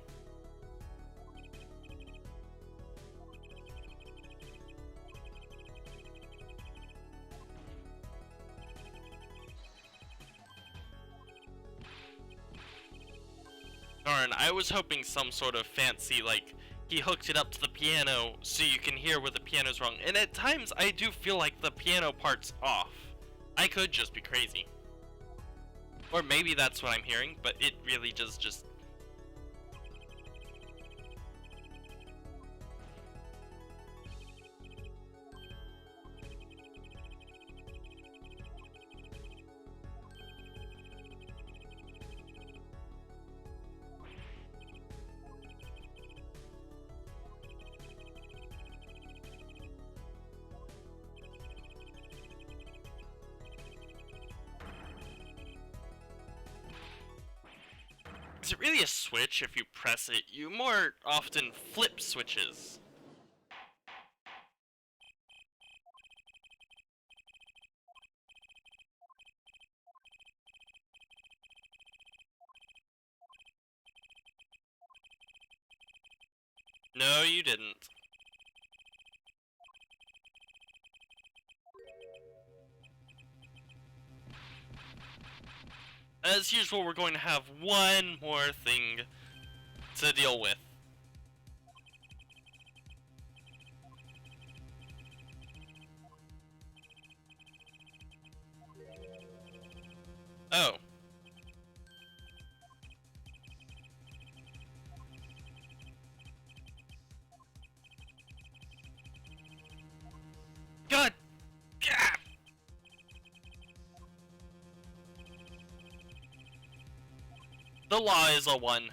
Darn, I was hoping some sort of fancy, like, he hooked it up to the piano so you can hear where the piano's wrong. And at times, I do feel like the piano part's off. I could just be crazy. Or maybe that's what I'm hearing, but it really just... Is it really a switch if you press it? You more often flip switches. No, you didn't. As usual, we're going to have one more thing to deal with. Oh. God! Gah! The law is a 1.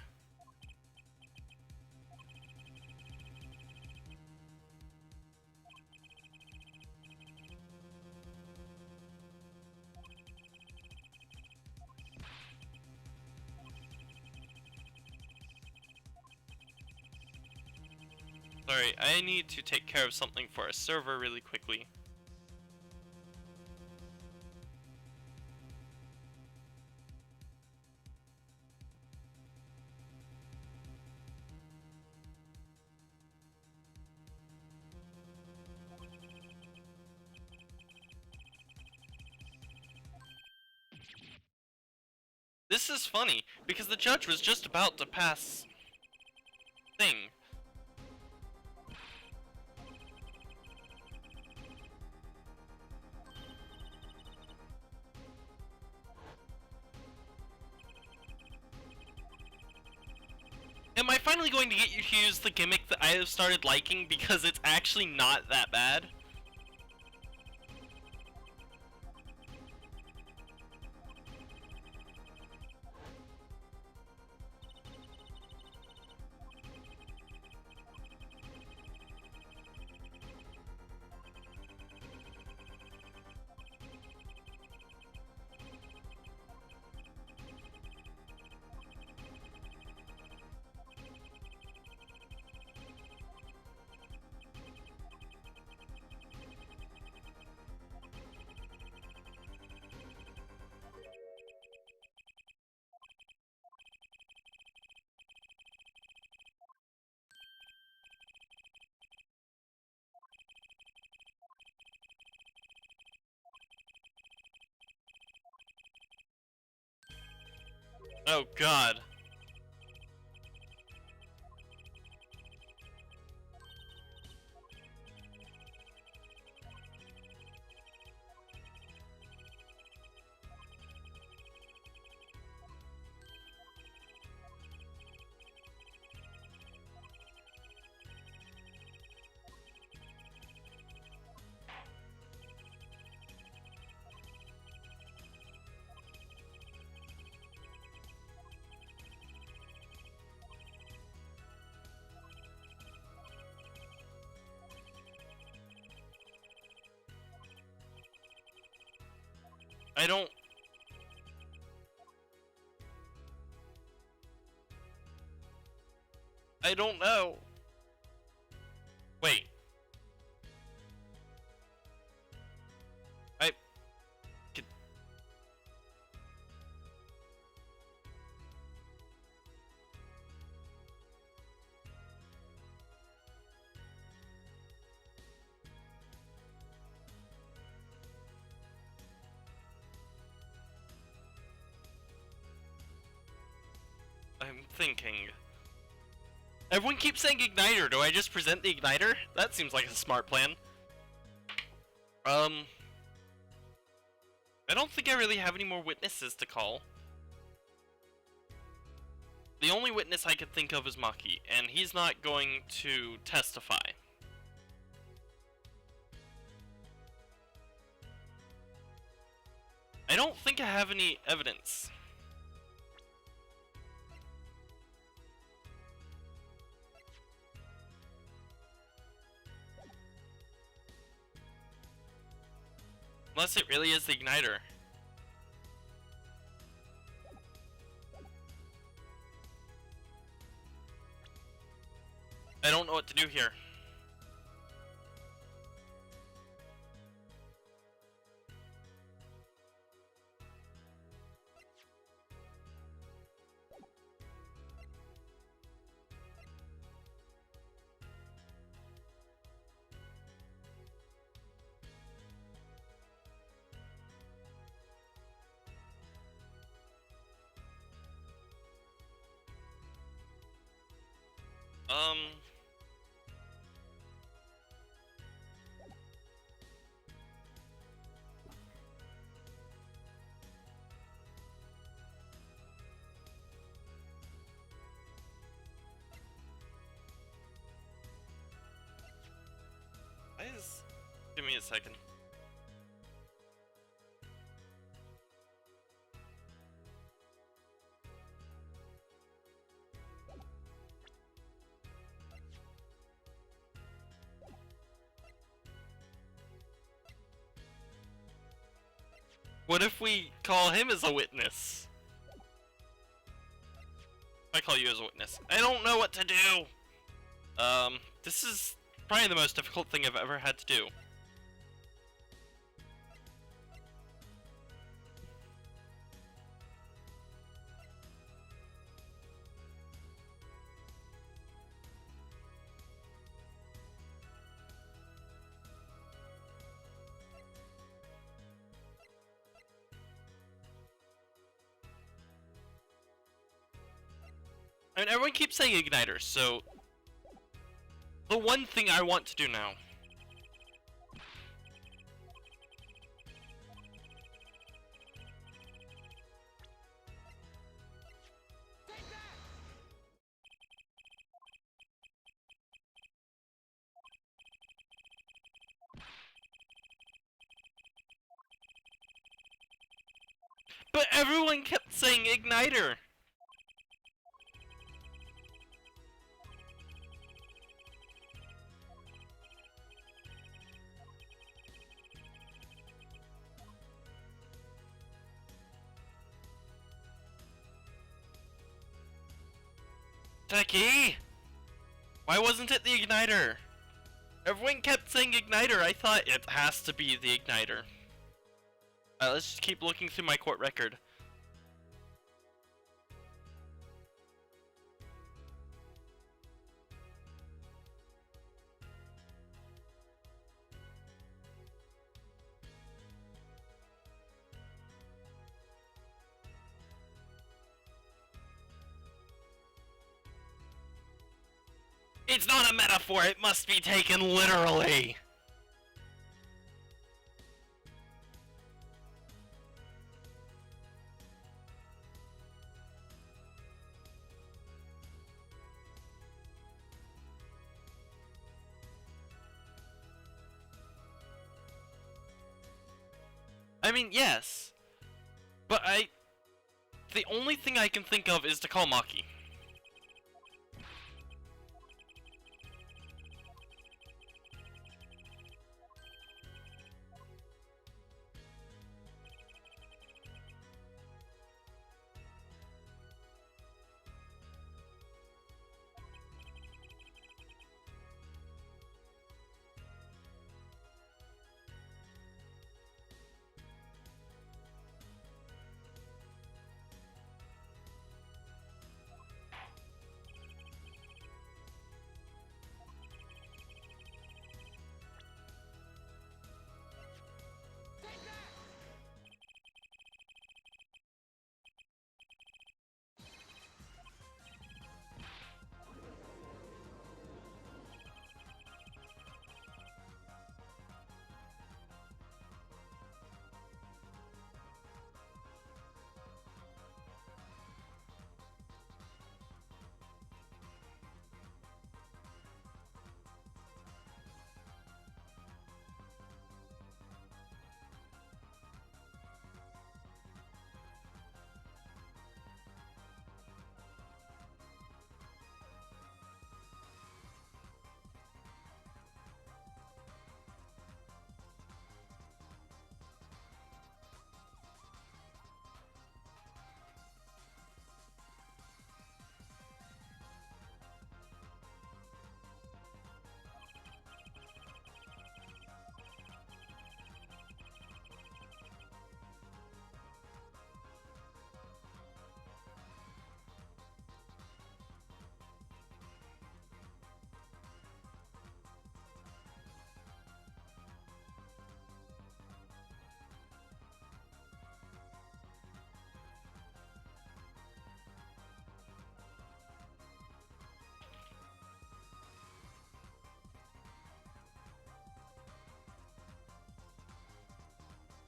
Sorry, I need to take care of something for a server really quickly. This is funny, because the judge was just about to pass am I finally going to get you to use the gimmick that I have started liking because it's actually not that bad? Oh god. I don't know. Wait. I could... I'm thinking. Everyone keeps saying igniter. Do I just present the igniter? That seems like a smart plan. I don't think I really have any more witnesses to call. The only witness I could think of is Maki, and he's not going to testify. I don't think I have any evidence. Unless it really is the igniter. I don't know what to do here. Give me a second. What if we call him as a witness? I call you as a witness. I don't know what to do! This is probably the most difficult thing I've ever had to do. I mean, everyone keeps saying igniter, so the one thing I want to do now. But everyone kept saying igniter. Techie! Why wasn't it the igniter? Everyone kept saying igniter. I thought it has to be the igniter. Let's just keep looking through my court record. It's not a metaphor, it must be taken literally! I mean, yes. But the only thing I can think of is to call Maki.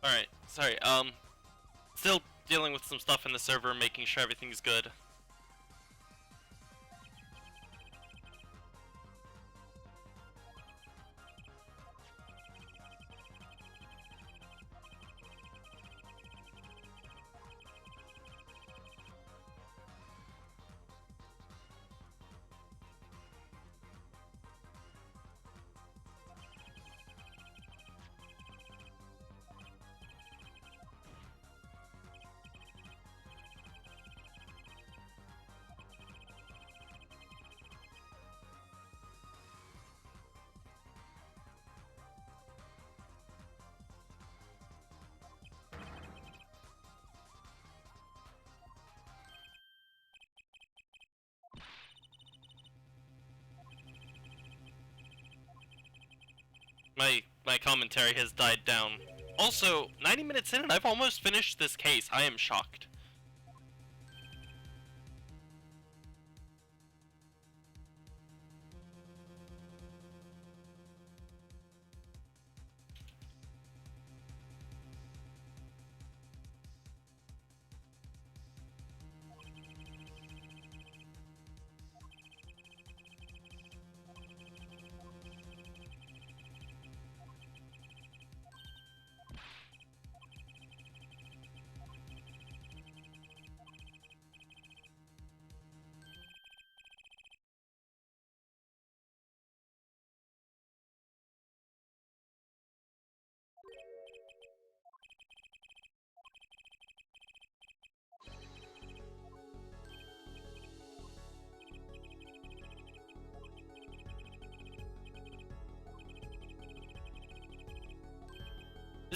Alright, sorry, still dealing with some stuff in the server, making sure everything's good. My commentary has died down. Also, 90 minutes in and I've almost finished this case. I am shocked.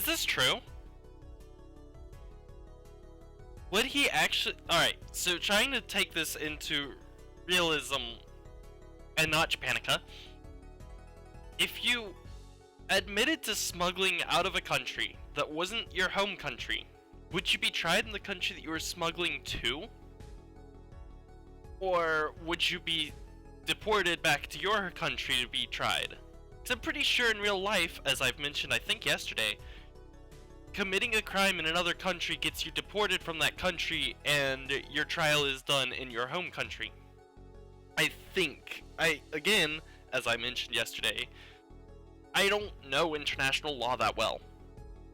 Is this true? Would he actually... Alright, so trying to take this into realism and not Japanica. If you admitted to smuggling out of a country that wasn't your home country, would you be tried in the country that you were smuggling to? Or would you be deported back to your country to be tried? Because I'm pretty sure in real life, as I've mentioned I think yesterday, committing a crime in another country gets you deported from that country and your trial is done in your home country. I think. Again, as I mentioned yesterday, I don't know international law that well.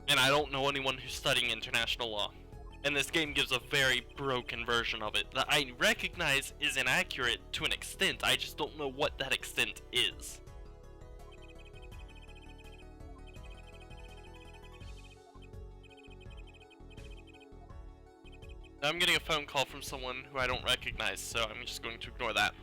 And I don't know anyone who's studying international law. And this game gives a very broken version of it that I recognize is inaccurate to an extent. I just don't know what that extent is. I'm getting a phone call from someone who I don't recognize, so I'm just going to ignore that.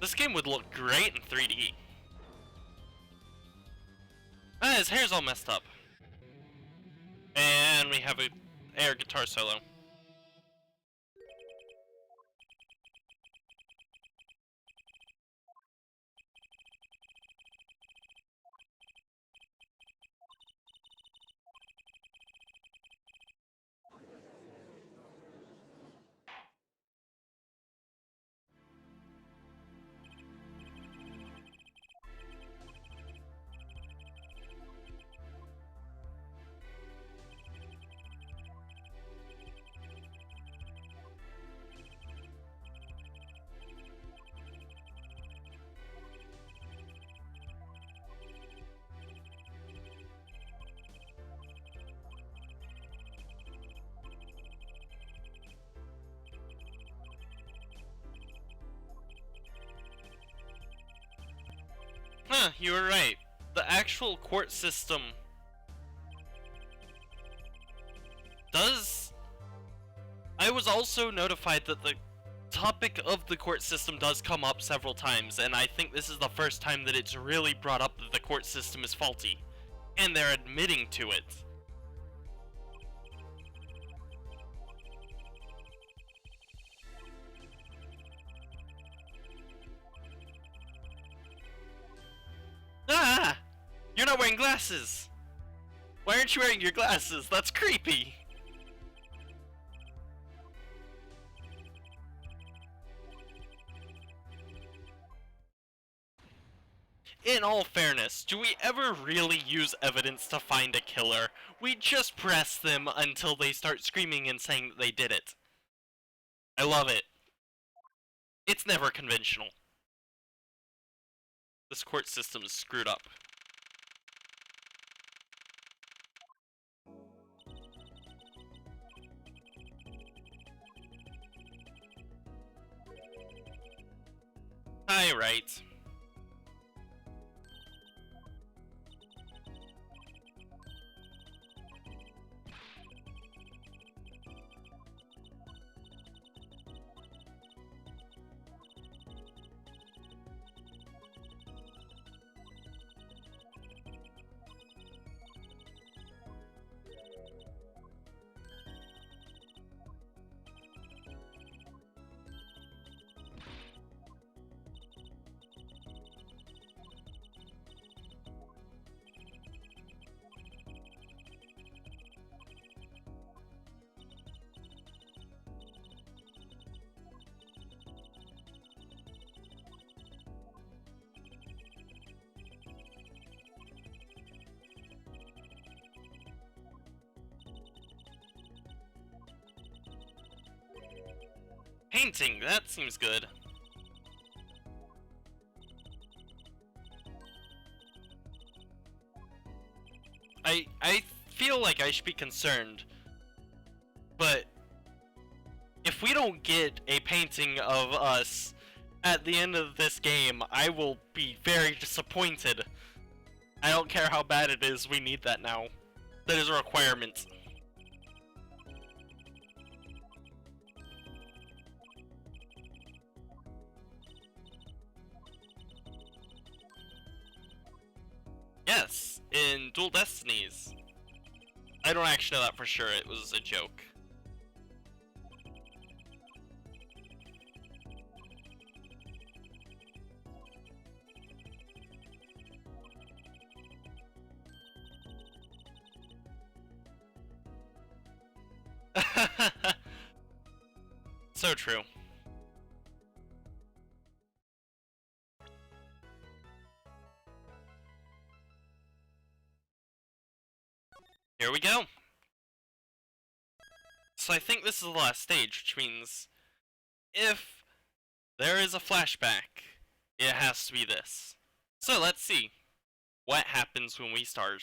This game would look great in 3D. Ah, his hair's all messed up. And we have a air guitar solo. Huh, you were right. The actual court system does... I was also notified that the topic of the court system does come up several times, and I think this is the first time that it's really brought up that the court system is faulty. And they're admitting to it. Ah! You're not wearing glasses! Why aren't you wearing your glasses? That's creepy! In all fairness, do we ever really use evidence to find a killer? We just press them until they start screaming and saying that they did it. I love it. It's never conventional. This court system is screwed up. Hi, right. Painting, that seems good. I feel like I should be concerned, but if we don't get a painting of us at the end of this game, I will be very disappointed. I don't care how bad it is, we need that now. That is a requirement. Yes, in Dual Destinies. I don't actually know that for sure, it was a joke. So true. Here we go. So I think this is the last stage, which means if there is a flashback, it has to be this. So let's see what happens when we start.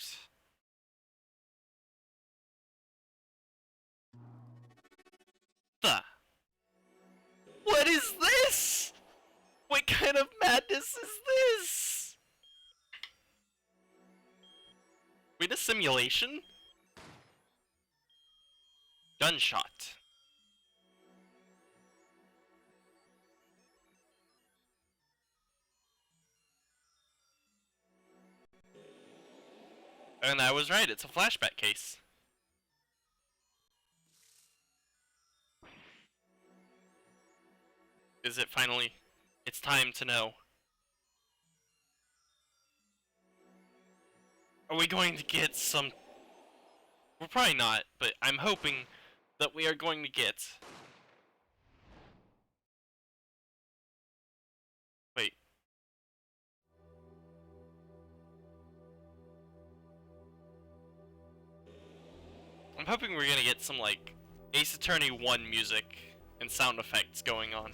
What is this? What kind of madness is this? Wait, a simulation? Gunshot. And I was right, it's a flashback case. Is it finally? It's time to know. Are we going to get some... We're probably not, but I'm hoping that we are going to get... Wait. I'm hoping we're gonna get some, like, Ace Attorney 1 music and sound effects going on.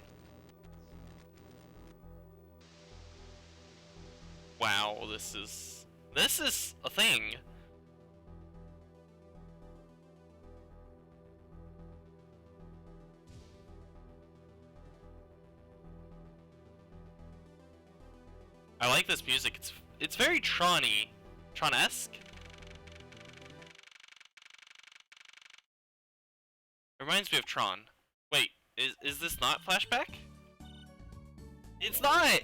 Wow, this is a thing. I like this music. It's very Tron-y. Tron-esque? Reminds me of Tron. Wait, is this not flashback? It's not!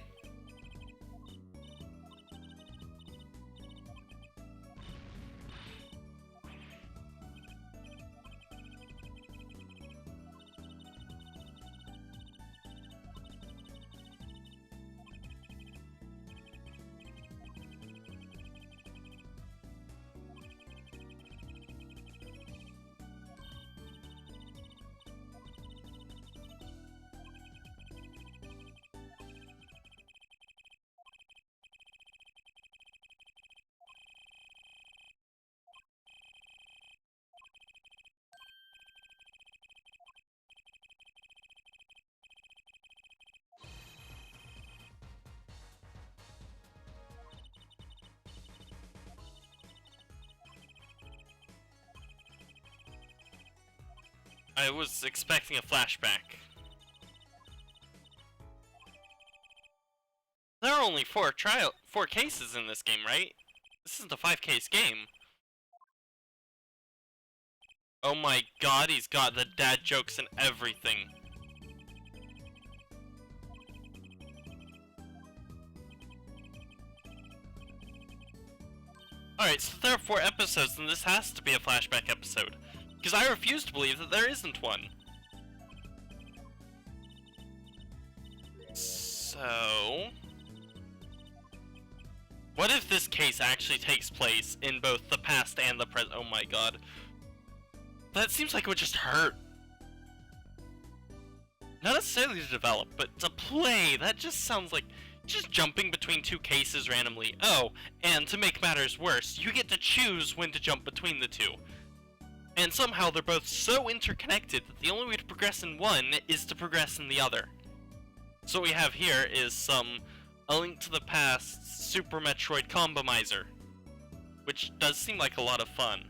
I was expecting a flashback. There are only four cases in this game, right? This isn't a 5-case game. Oh my god, he's got the dad jokes and everything. Alright, so there are 4 episodes, and this has to be a flashback episode. Because I refuse to believe that there isn't one. So... what if this case actually takes place in both the past and the present? Oh my god. That seems like it would just hurt. Not necessarily to develop, but to play. That just sounds like just jumping between 2 cases randomly. Oh, and to make matters worse, you get to choose when to jump between the 2. And somehow they're both so interconnected that the only way to progress in one is to progress in the other. So what we have here is A Link to the Past Super Metroid Combomizer, which does seem like a lot of fun.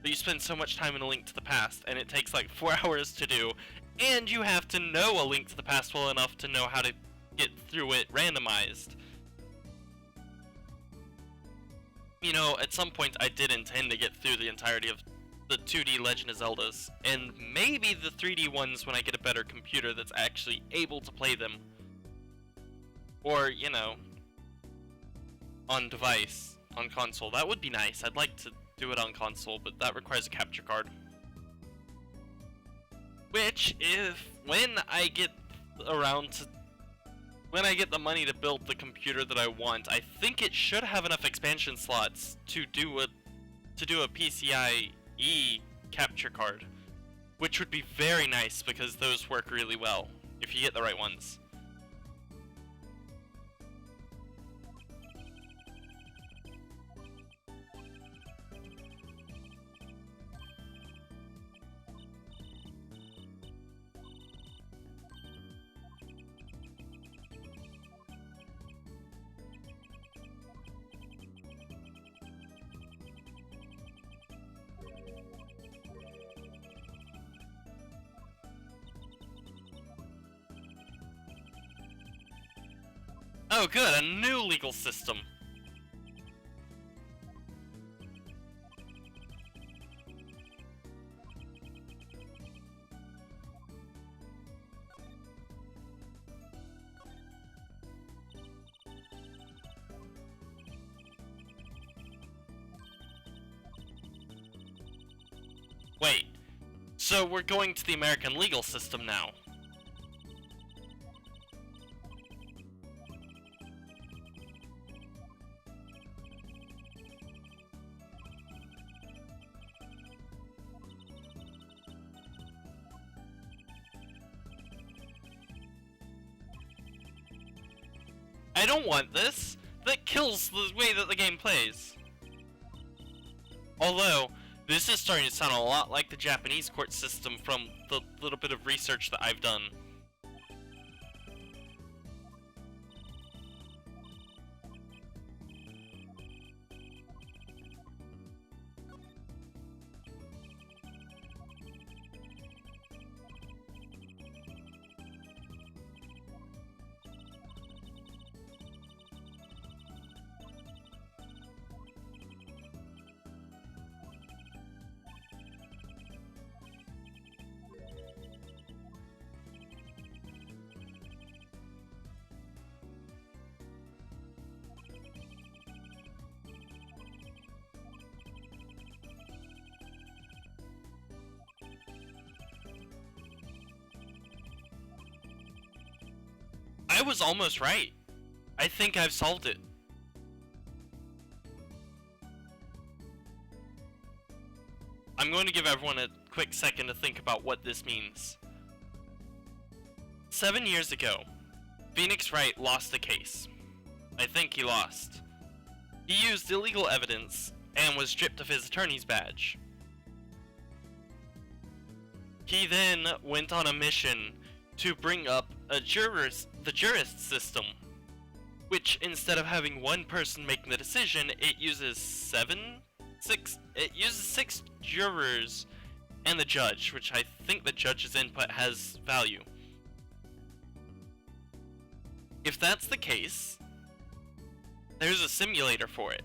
But you spend so much time in A Link to the Past, and it takes like 4 hours to do, and you have to know A Link to the Past well enough to know how to get through it randomized. You know, at some point I did intend to get through the entirety of the 2D Legend of Zeldas, and maybe the 3D ones when I get a better computer that's actually able to play them. Or, you know, on device, on console. That would be nice. I'd like to do it on console, but that requires a capture card. Which, when I get the money to build the computer that I want, I think it should have enough expansion slots to do a PCIe capture card, which would be very nice because those work really well if you get the right ones. Oh good, a new legal system. Wait, so we're going to the American legal system now. I don't want this. That kills the way that the game plays. Although, this is starting to sound a lot like the Japanese court system from the little bit of research that I've done. I was almost right. I think I've solved it. I'm going to give everyone a quick second to think about what this means. 7 years ago, Phoenix Wright lost a case. I think he lost. He used illegal evidence and was stripped of his attorney's badge. He then went on a mission to bring up the jurist system, which instead of having one person making the decision, it uses six jurors and the judge, which I think the judge's input has value. If that's the case, there's a simulator for it.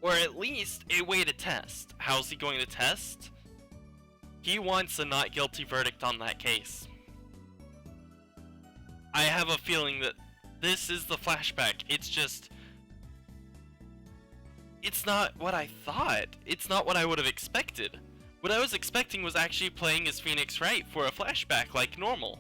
Or at least a way to test. How's he going to test? He wants a not guilty verdict on that case. I have a feeling that this is the flashback. It's not what I thought. It's not what I would have expected. What I was expecting was actually playing as Phoenix Wright for a flashback like normal.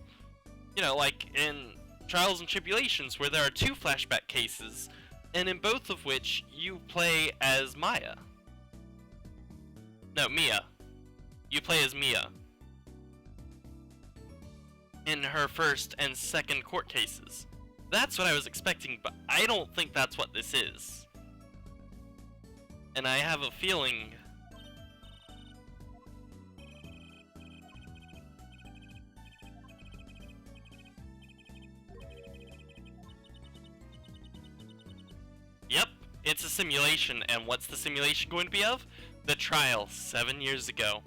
You know, like in Trials and Tribulations, where there are 2 flashback cases, and in both of which you play as Maya. No, Mia. You play as Mia in her first and second court cases. That's what I was expecting, but I don't think that's what this is. And I have a feeling It's a simulation, and what's the simulation going to be of? The trial 7 years ago.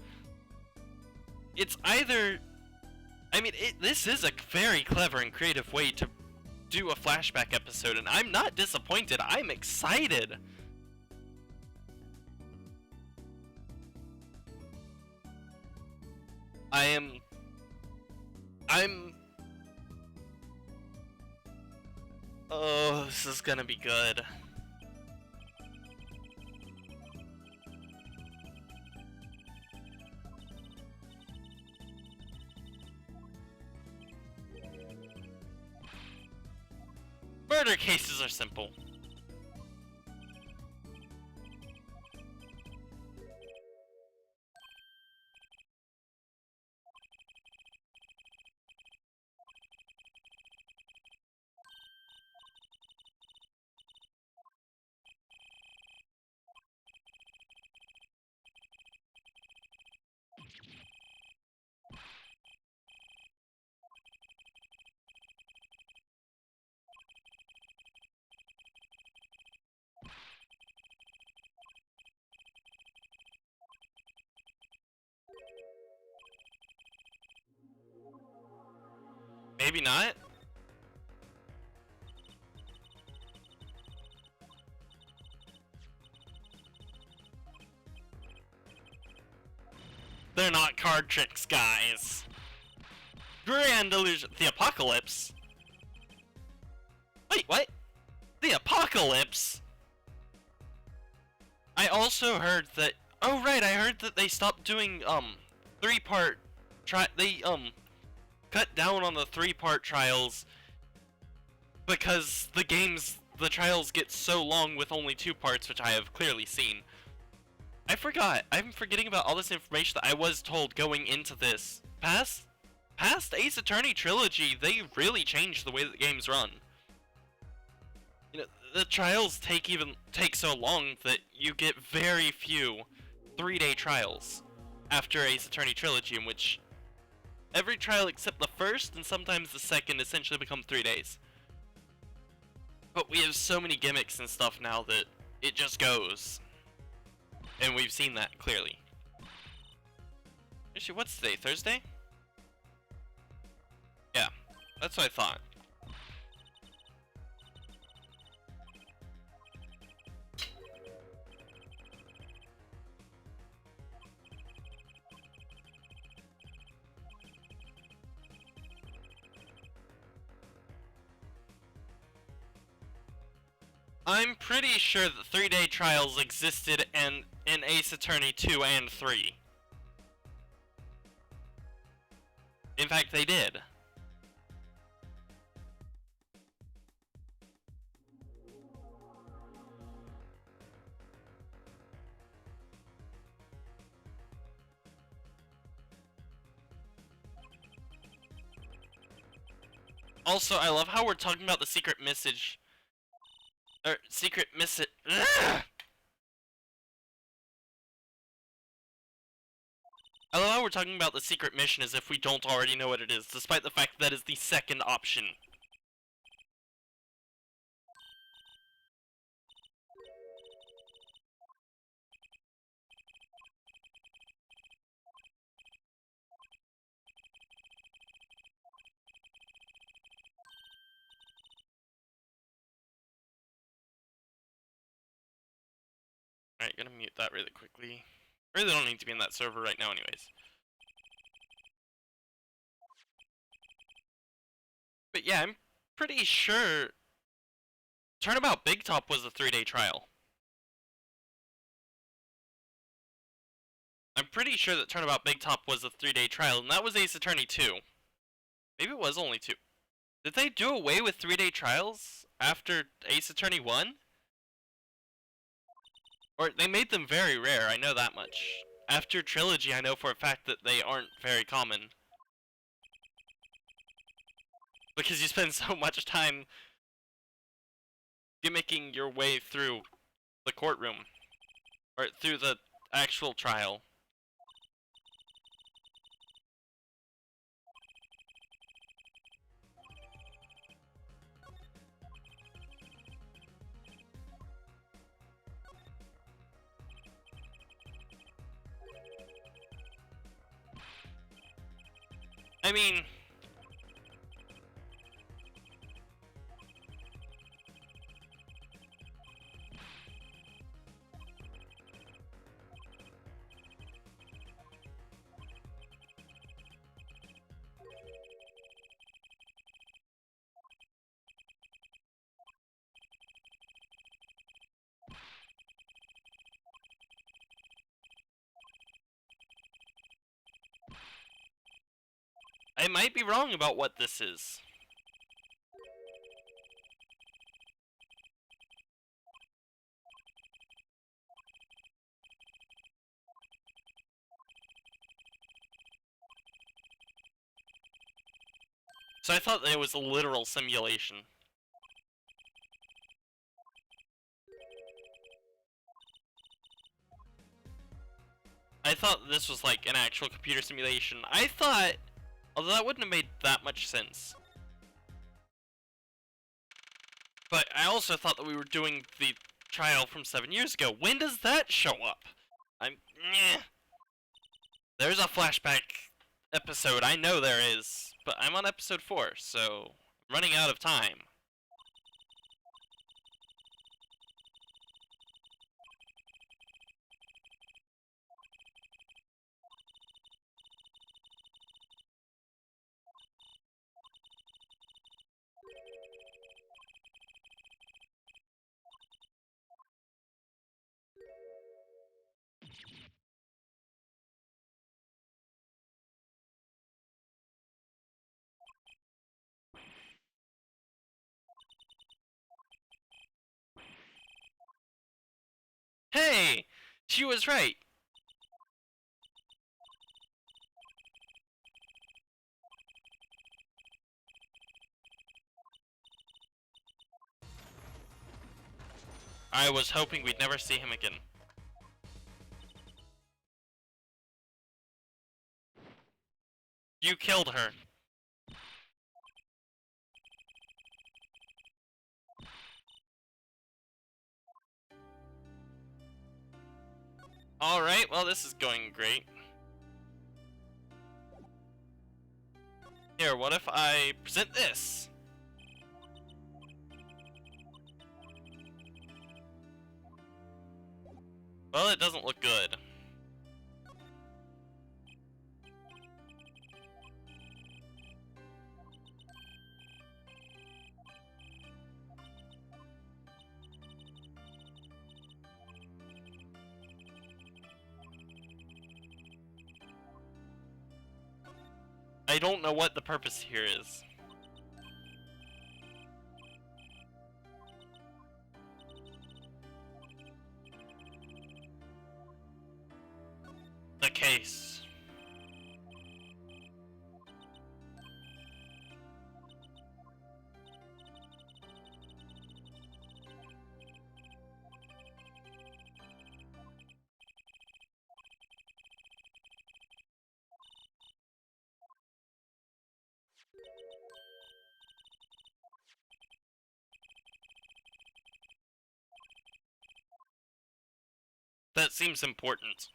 It's either... I mean, this is a very clever and creative way to do a flashback episode, and I'm not disappointed. I'm excited. Oh, this is gonna be good. Murder cases are simple. Maybe not. They're not card tricks, guys. Grand illusion. The apocalypse? Wait, what? The apocalypse? I also heard that... Oh, right, I heard that they stopped doing, three-part... They cut down on the three-part trials because the trials get so long with only 2 parts, which I have clearly seen. I forgot. I'm forgetting about all this information that I was told going into this. Past Ace Attorney Trilogy, they really changed the way that the games run. You know, the trials take so long that you get very few 3-day trials after Ace Attorney Trilogy, in which every trial except the first and sometimes the second essentially become 3 days. But we have so many gimmicks and stuff now that it just goes. And we've seen that clearly. Actually, what's today? Thursday? Yeah, that's what I thought. I'm pretty sure that 3-day trials existed in Ace Attorney 2 and 3. In fact, they did. Also, I love how we're talking about the secret message. Or, secret message. I love how we're talking about the secret mission as if we don't already know what it is, despite the fact that is the second option. Alright, gonna mute that really quickly. Really don't need to be in that server right now anyways. But yeah, I'm pretty sure Turnabout Big Top was a 3-day trial. I'm pretty sure that Turnabout Big Top was a 3-day trial, and that was Ace Attorney 2. Maybe it was only 2. Did they do away with 3-day trials after Ace Attorney 1? Or they made them very rare, I know that much. After Trilogy, I know for a fact that they aren't very common. Because you spend so much time gimmicking your way through the courtroom. Or through the actual trial. I mean, I might be wrong about what this is. So I thought that it was a literal simulation. I thought this was like an actual computer simulation. I thought, although that wouldn't have made that much sense. But I also thought that we were doing the trial from 7 years ago. When does that show up? There's a flashback episode, I know there is, but I'm on episode 4, so I'm running out of time. Hey! She was right! I was hoping we'd never see him again. You killed her. Alright, well this is going great. Here, what if I present this? Well, it doesn't look good. I don't know what the purpose here is. The case. That seems important.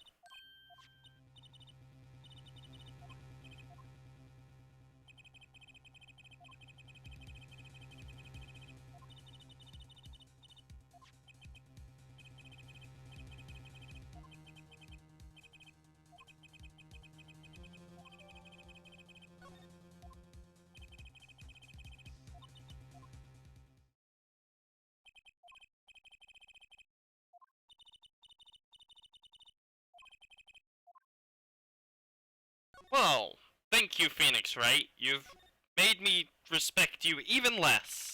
Well, thank you, Phoenix Wright. You've made me respect you even less.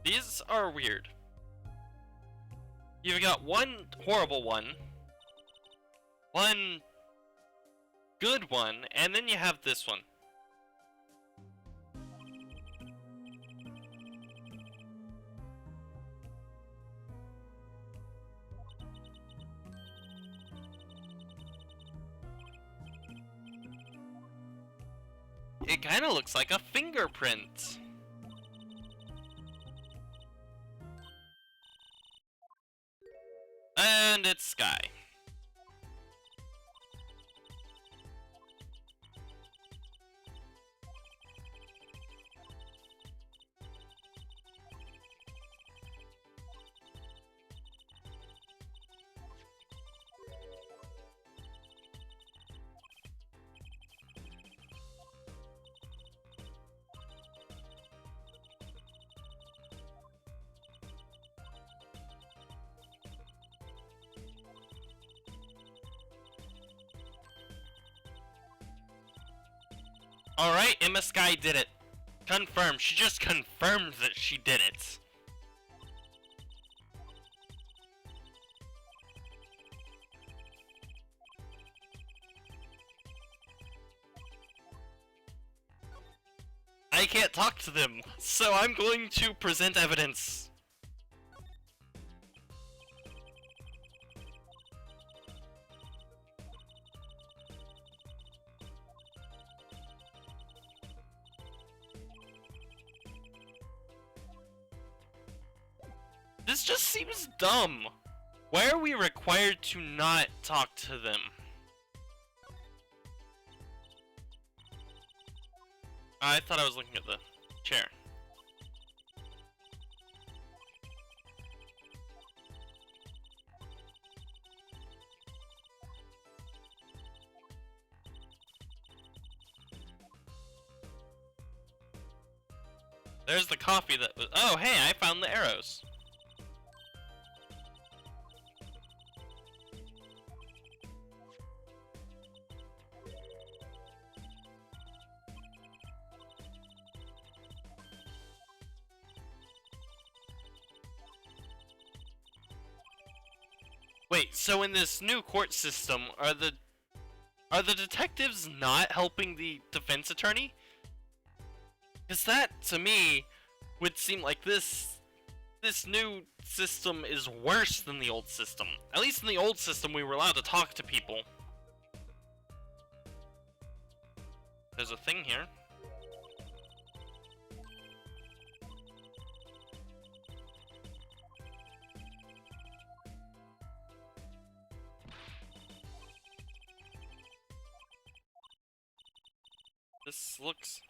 These are weird. You've got one horrible one good one, and then you have this one. It kind of looks like a fingerprint. And it's Sky. Alright, Emma Sky did it. Confirmed. She just confirmed that she did it. I can't talk to them, so I'm going to present evidence. This just seems dumb. Why are we required to not talk to them? I thought I was looking at the chair. There's the coffee that was— oh, hey, I found the arrows. Wait, so in this new court system, are the detectives not helping the defense attorney? Because that, to me, would seem like this new system is worse than the old system. At least in the old system, we were allowed to talk to people. There's a thing here. This looks—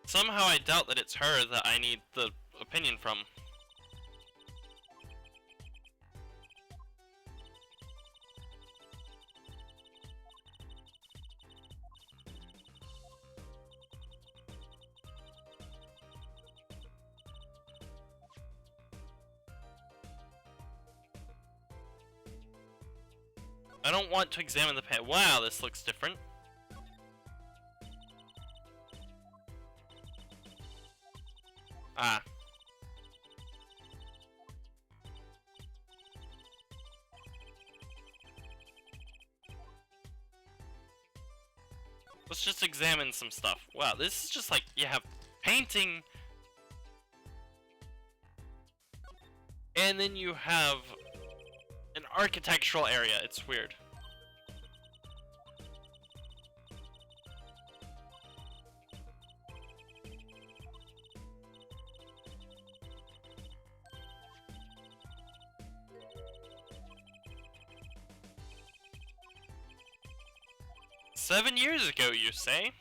somehow I doubt that it's her that I need the opinion from. I don't want to examine the pen. Wow, this looks different. Ah. Let's just examine some stuff. Wow, this is just like, you have painting, and then you have an architectural area. It's weird. "7 years ago, you say?"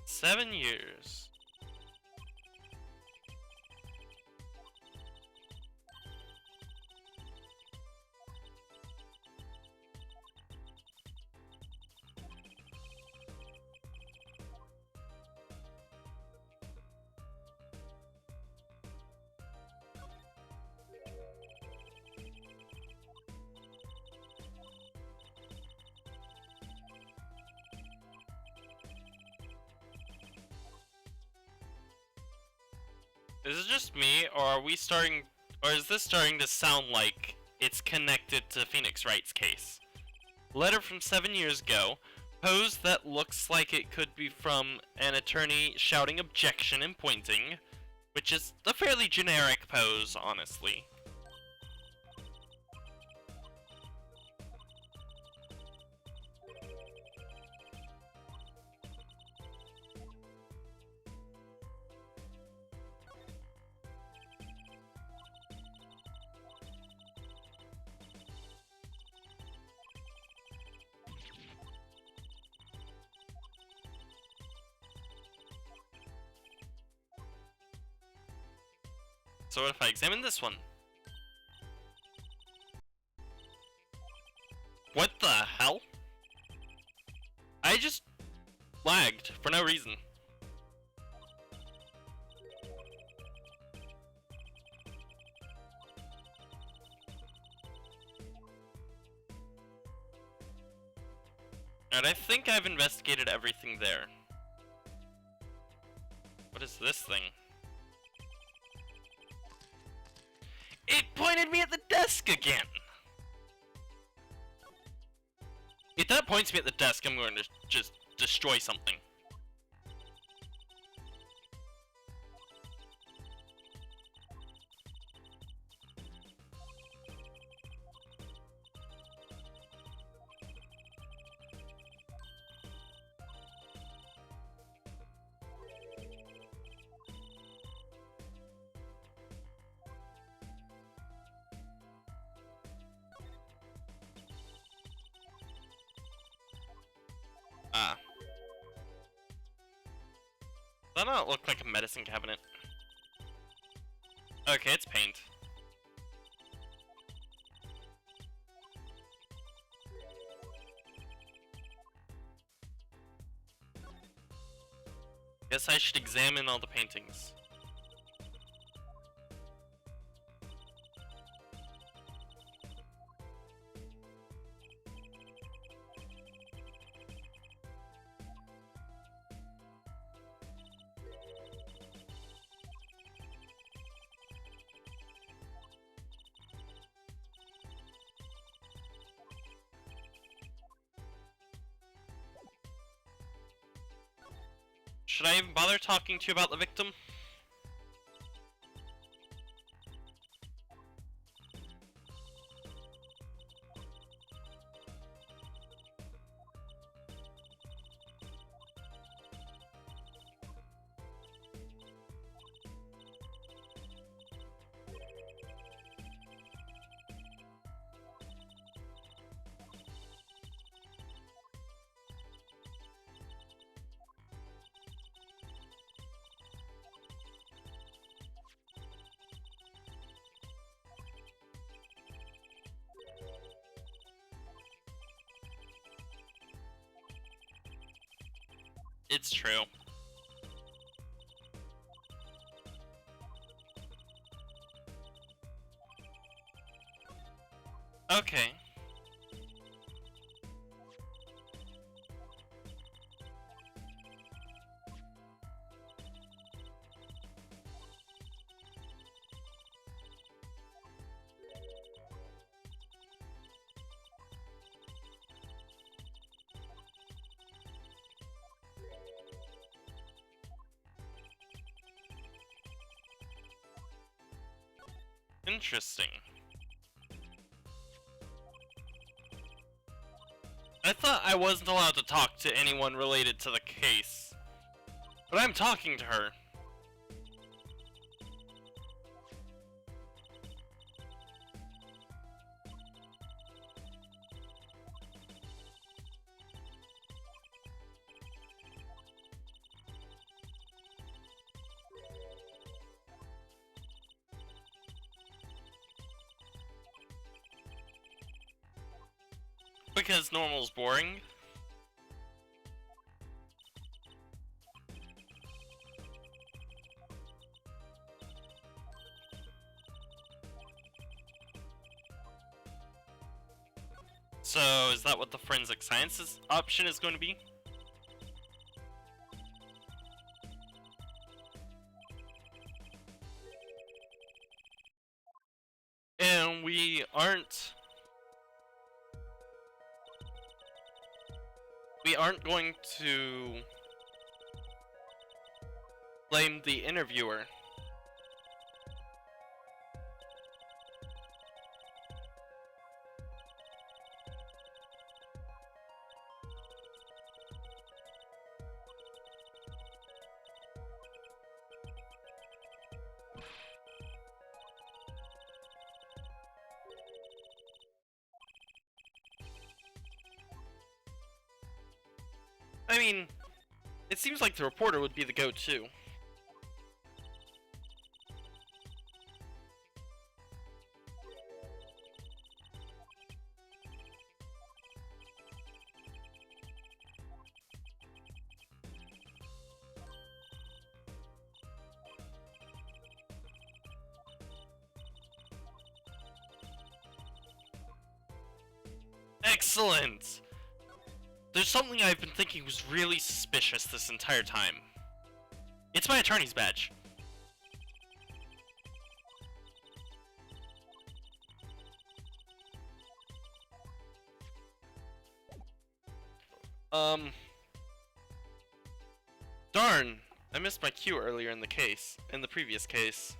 7 years. Is it just me, or are we starting, or is this starting to sound like it's connected to Phoenix Wright's case? Letter from 7 years ago. Pose that looks like it could be from an attorney shouting objection and pointing. which is a fairly generic pose, honestly. So what if I examine this one? What the hell? I just lagged for no reason. And I think I've investigated everything there. What is this thing? It pointed me at the desk again! If that points me at the desk, I'm going to just destroy something. Ah. Does that not look like a medicine cabinet? Okay, it's paint. Guess I should examine all the paintings. Should I even bother talking to you about the victim? It's true. Okay. Interesting. I thought I wasn't allowed to talk to anyone related to the case, but I'm talking to her. Because normal's boring. So, is that what the forensic sciences option is going to be? And we aren't going to blame the interviewer I mean, it seems like the reporter would be the go-to. Excellent! There's something I've been thinking was really suspicious this entire time. It's my attorney's badge. Darn, I missed my cue earlier in the previous case.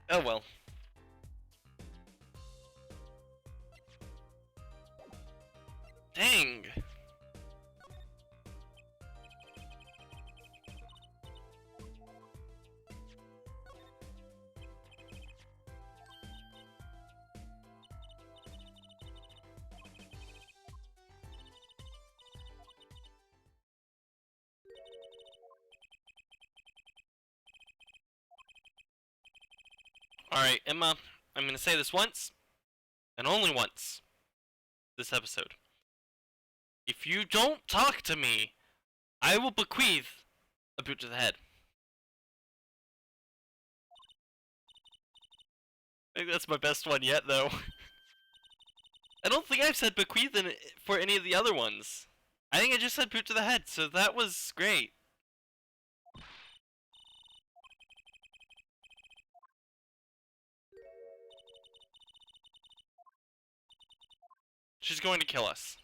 Oh well. Dang! Alright, Emma, I'm gonna say this once, and only once, this episode. If you don't talk to me, I will bequeath a boot to the head. I think that's my best one yet, though. I don't think I've said bequeath for any of the other ones. I think I just said boot to the head, so that was great. She's going to kill us.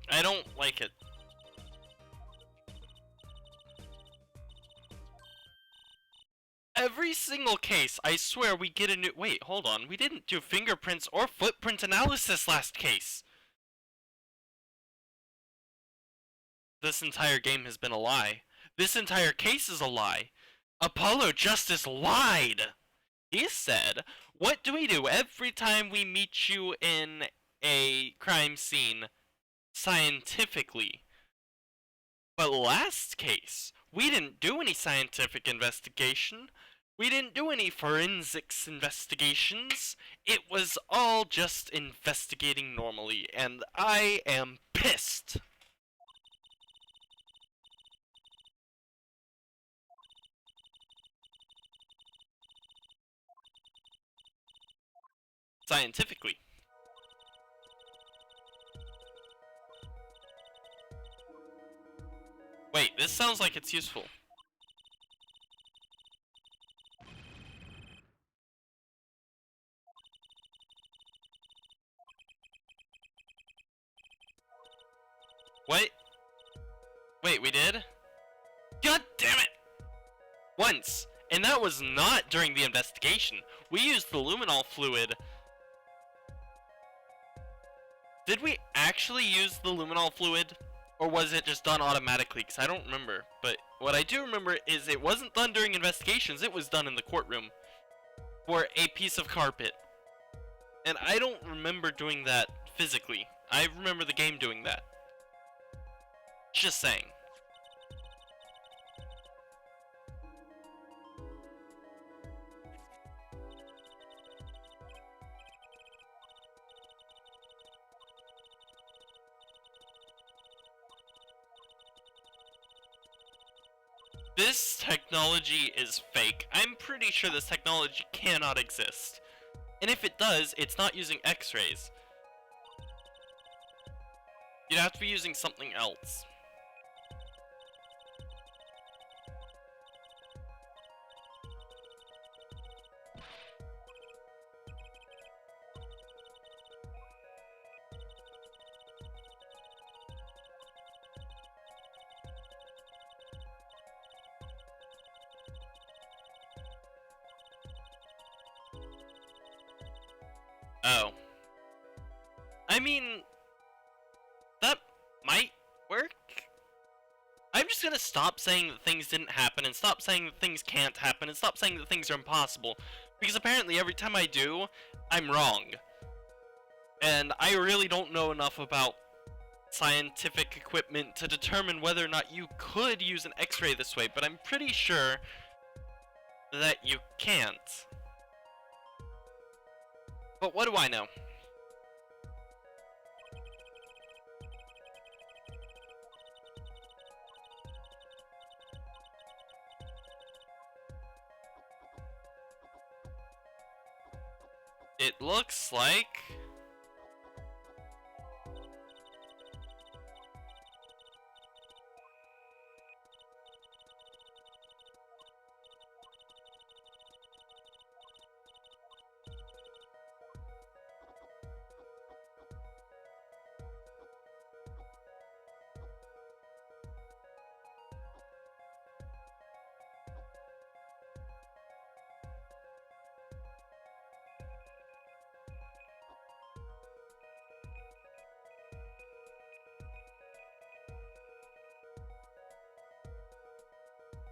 I don't like it. Every single case, I swear we get a new— wait, hold on. We didn't do fingerprints or footprint analysis last case. This entire game has been a lie. This entire case is a lie. Apollo Justice lied. He said, what do we do every time we meet you in a crime scene scientifically? But last case, we didn't do any scientific investigation. We didn't do any forensics investigations. It was all just investigating normally, and I am pissed. Scientifically. Wait, this sounds like it's useful. What? Wait, we did? God damn it! Once, and that was not during the investigation. We used the luminol fluid. Did we actually use the luminol fluid? Or was it just done automatically? Because I don't remember. But what I do remember is it wasn't done during investigations. It was done in the courtroom. For a piece of carpet. And I don't remember doing that physically. I remember the game doing that. Just saying. This technology is fake. I'm pretty sure this technology cannot exist. And if it does, it's not using X-rays. You'd have to be using something else. Oh. I mean, that might work. I'm just gonna stop saying that things didn't happen, and stop saying that things can't happen, and stop saying that things are impossible. Because apparently every time I do, I'm wrong. And I really don't know enough about scientific equipment to determine whether or not you could use an X-ray this way, but I'm pretty sure that you can't. But what do I know? It looks like...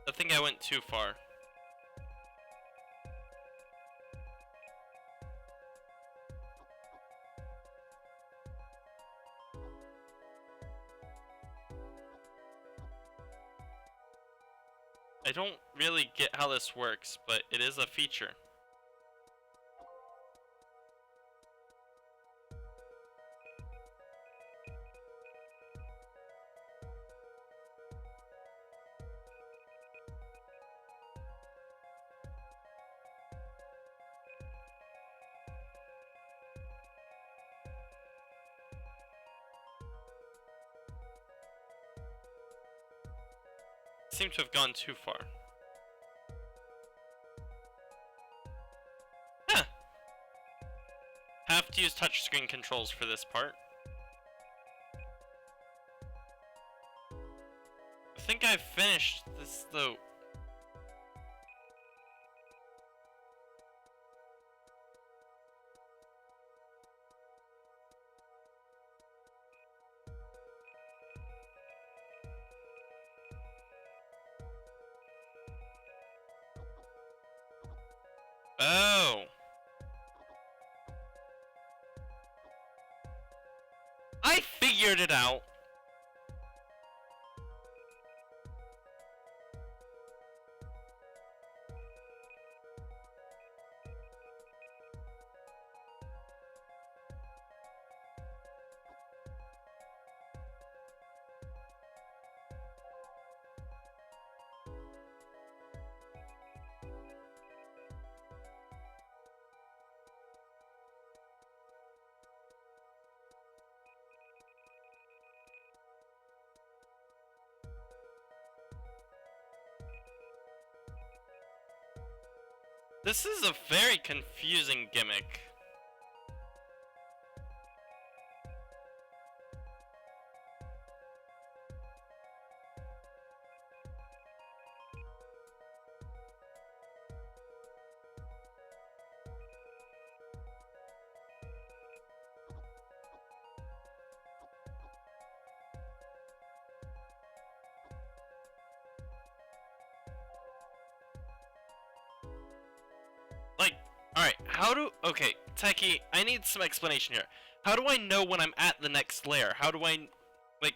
I think I went too far. I don't really get how this works, but it is a feature. Seem to have gone too far. Huh. Have to use touchscreen controls for this part. I think I've finished this though. Oh. I figured it out. This is a very confusing gimmick. Like, alright, okay, Techie, I need some explanation here. How do I know when I'm at the next layer? How do I, like...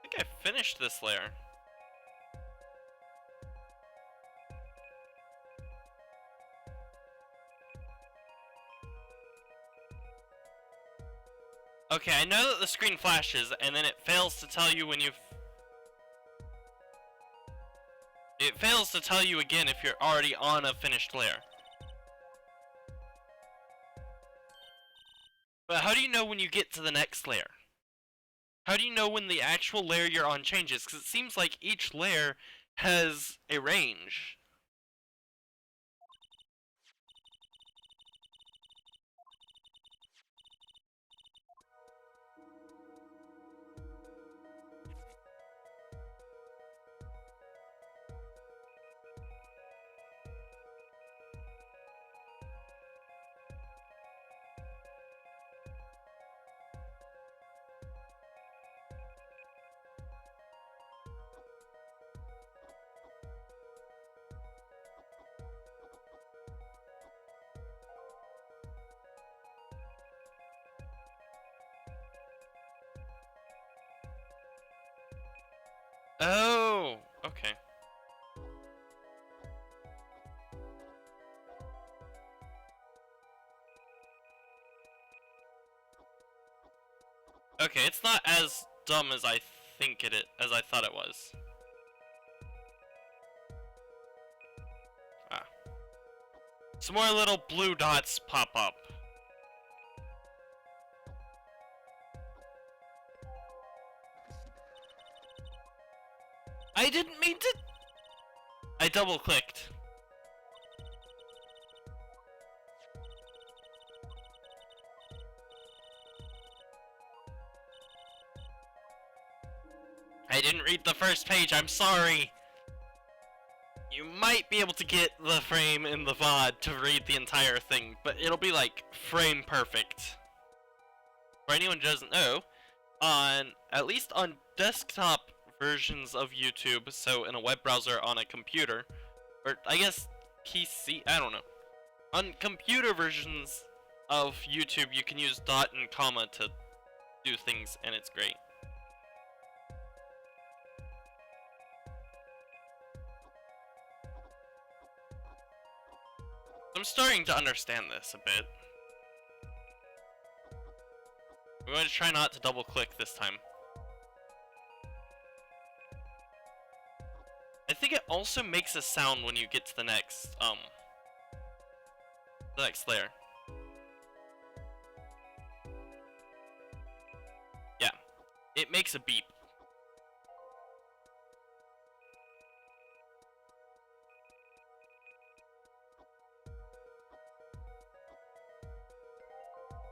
I think I finished this layer. Okay, I know that the screen flashes, and then it fails to tell you when you've... It fails to tell you again if you're already on a finished layer. But how do you know when you get to the next layer? How do you know when the actual layer you're on changes? Because it seems like each layer has a range. Oh, okay. Okay, it's not as dumb as I as I thought it was. Ah. Some more little blue dots pop up. I didn't mean to... I double clicked. I didn't read the first page, I'm sorry. You might be able to get the frame in the VOD to read the entire thing, but it'll be like frame perfect. For anyone who doesn't know, at least on desktop versions of YouTube, so in a web browser on a computer, or I guess PC, I don't know. On computer versions of YouTube, you can use dot and comma to do things, and it's great. I'm starting to understand this a bit. We're going to try not to double click this time. I think it also makes a sound when you get to the next layer. Yeah, it makes a beep.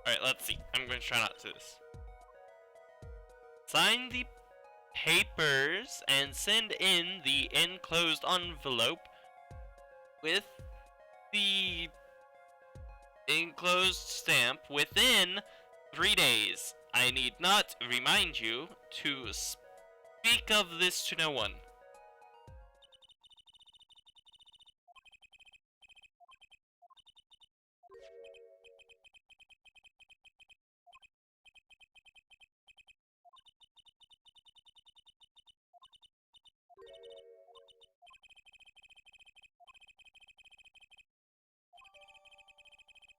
Alright, let's see. I'm going to try not to do this. Sign the papers and send in the enclosed envelope with the enclosed stamp within 3 days. I need not remind you to speak of this to no one.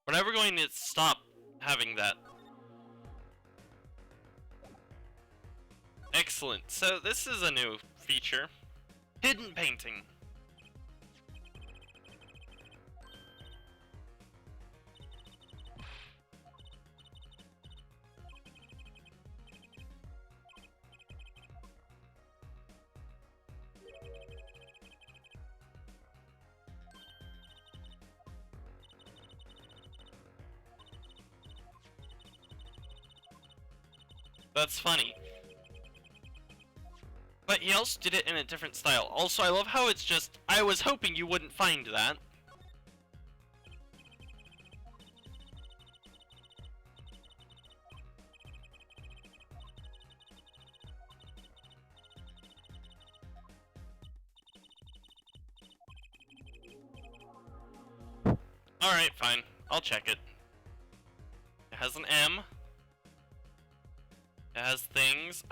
We're never going to stop having that. Excellent. So this is a new feature. Hidden painting. That's funny. But he also did it in a different style. Also, I love how it's just, I was hoping you wouldn't find that. Alright, fine. I'll check it. It has an M. It has things.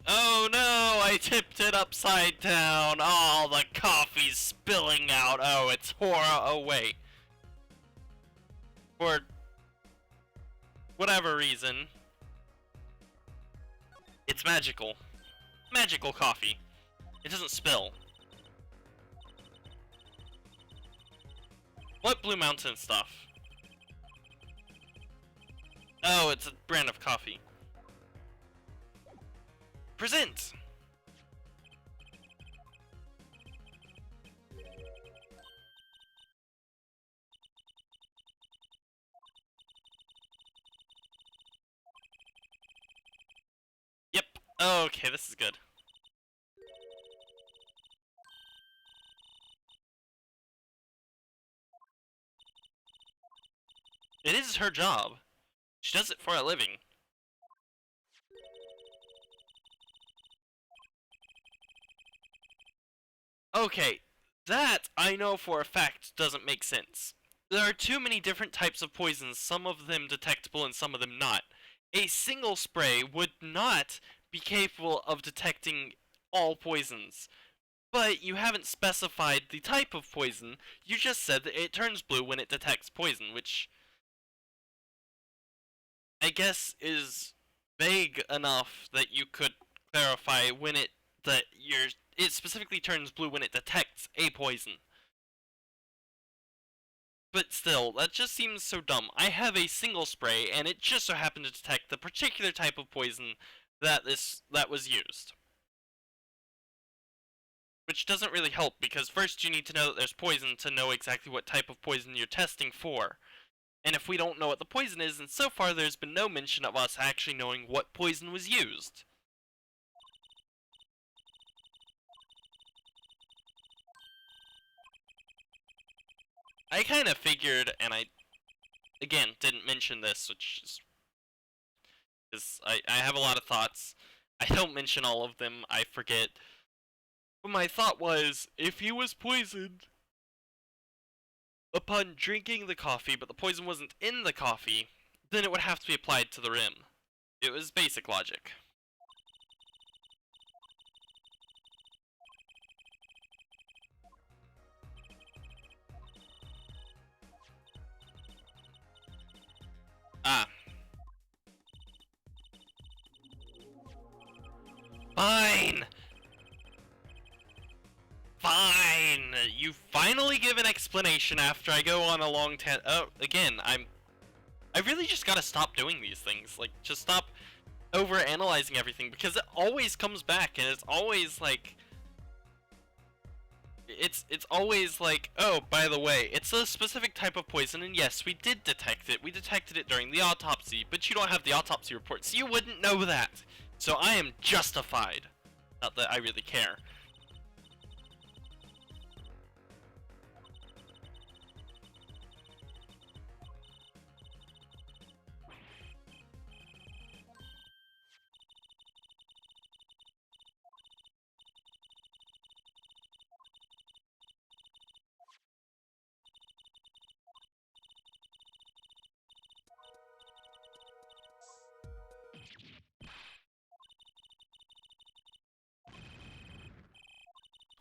Oh no! I tipped it upside down! Oh, the coffee's spilling out! Oh, it's oh wait. For whatever reason, it's magical. Magical coffee. It doesn't spill. What Blue Mountain stuff? Oh, it's a brand of coffee. Present! Yep. Oh, okay, this is good. It is her job. She does it for a living. Okay, that I know for a fact doesn't make sense. There are too many different types of poisons, some of them detectable and some of them not. A single spray would not be capable of detecting all poisons. But you haven't specified the type of poison. You just said that it turns blue when it detects poison, which I guess is vague enough that you could clarify when it specifically turns blue when it detects a poison. But still, that just seems so dumb. I have a single spray, and it just so happened to detect the particular type of poison that was used. Which doesn't really help, because first you need to know that there's poison to know exactly what type of poison you're testing for. And if we don't know what the poison is, and so far there's been no mention of us actually knowing what poison was used. I kind of figured, and I, again, didn't mention this, which is because I have a lot of thoughts. I don't mention all of them, I forget. But my thought was, if he was poisoned upon drinking the coffee, but the poison wasn't in the coffee, then it would have to be applied to the rim. It was basic logic. Ah. Fine! Fine! You finally give an explanation after I go on a long oh, again, I really just gotta stop doing these things. Like, just stop over analyzing everything, because it always comes back, and it's always like, it's always like, oh, by the way, it's a specific type of poison, and yes, we did detect it. We detected it during the autopsy, but you don't have the autopsy report, so you wouldn't know that. So I am justified. Not that I really care.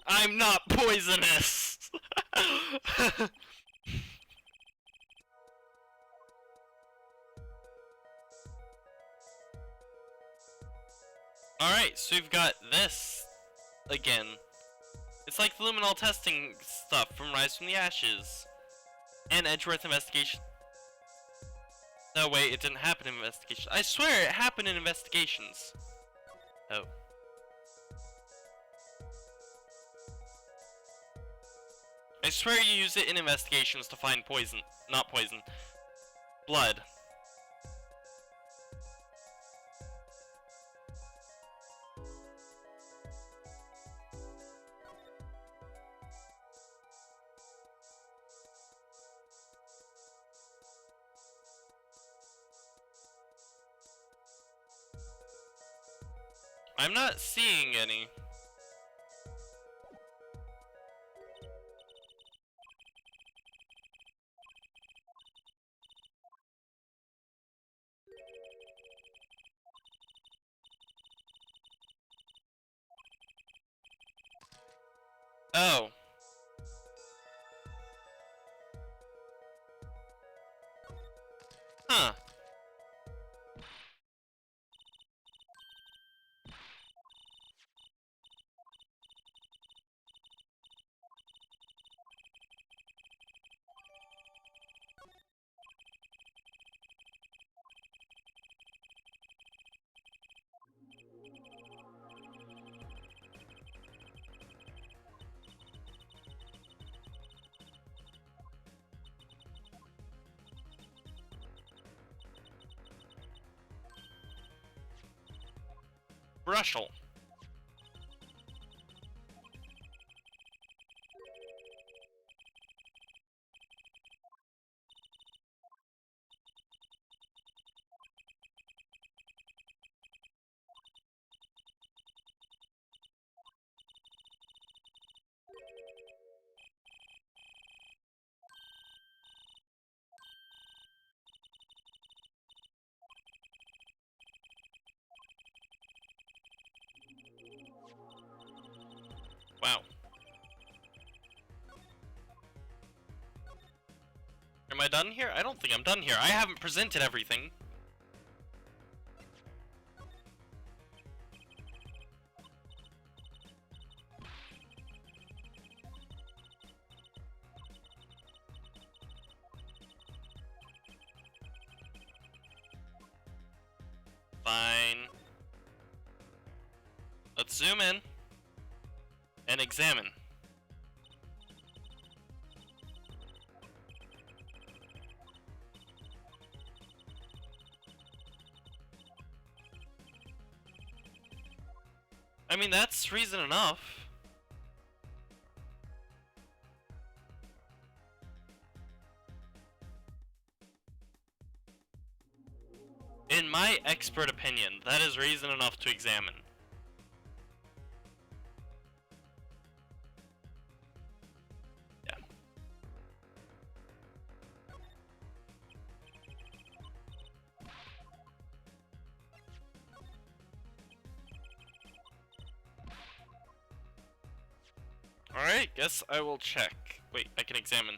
I'm not poisonous! Alright, so we've got this again. It's like the luminol testing stuff from Rise from the Ashes. And Edgeworth Investigation. No, wait, it didn't happen in Investigation. I swear it happened in Investigations. Oh. I swear you use it in Investigations to find poison. Not poison. Blood. I'm not seeing any. Oh. Huh. Brushel. Wow. Am I done here? I don't think I'm done here. I haven't presented everything. Fine. Let's zoom in and examine. I mean, that's reason enough. In my expert opinion, that is reason enough to examine. Yeah. Alright, guess I will check. Wait, I can examine.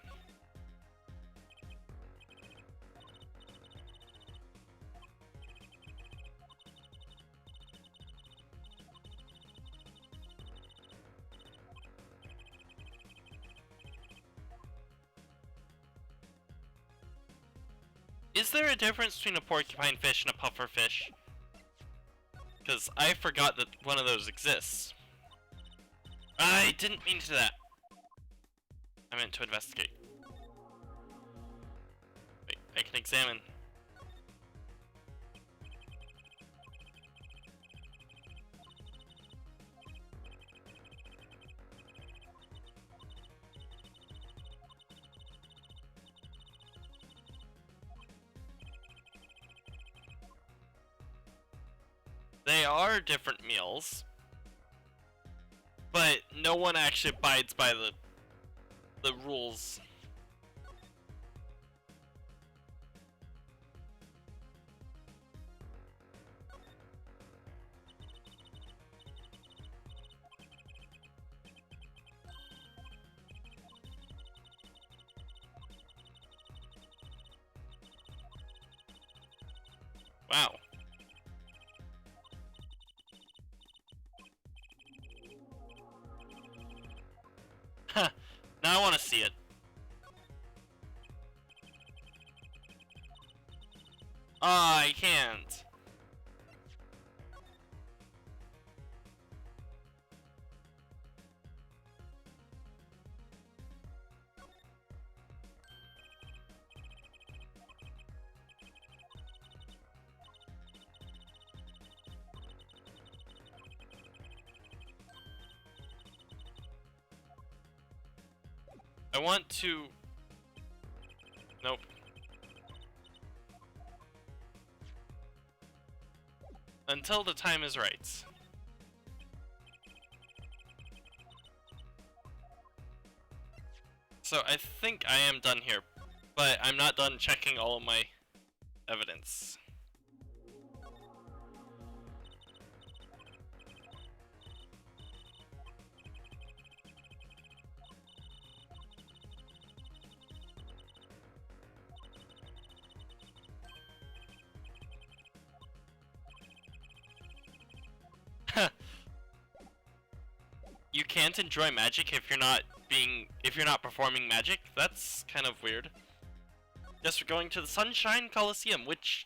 Is there a difference between a porcupine fish and a puffer fish? Because I forgot that one of those exists. I didn't mean to do that. I meant to investigate. Wait, I can examine. They are different meals, but no one actually abides by the rules. Wow. Huh. Now I want to see it. Ah, I can't. I want to... Nope. Until the time is right. So I think I am done here, but I'm not done checking all of my evidence. You can't enjoy magic if you're not performing magic? That's kind of weird. Guess we're going to the Sunshine Coliseum, which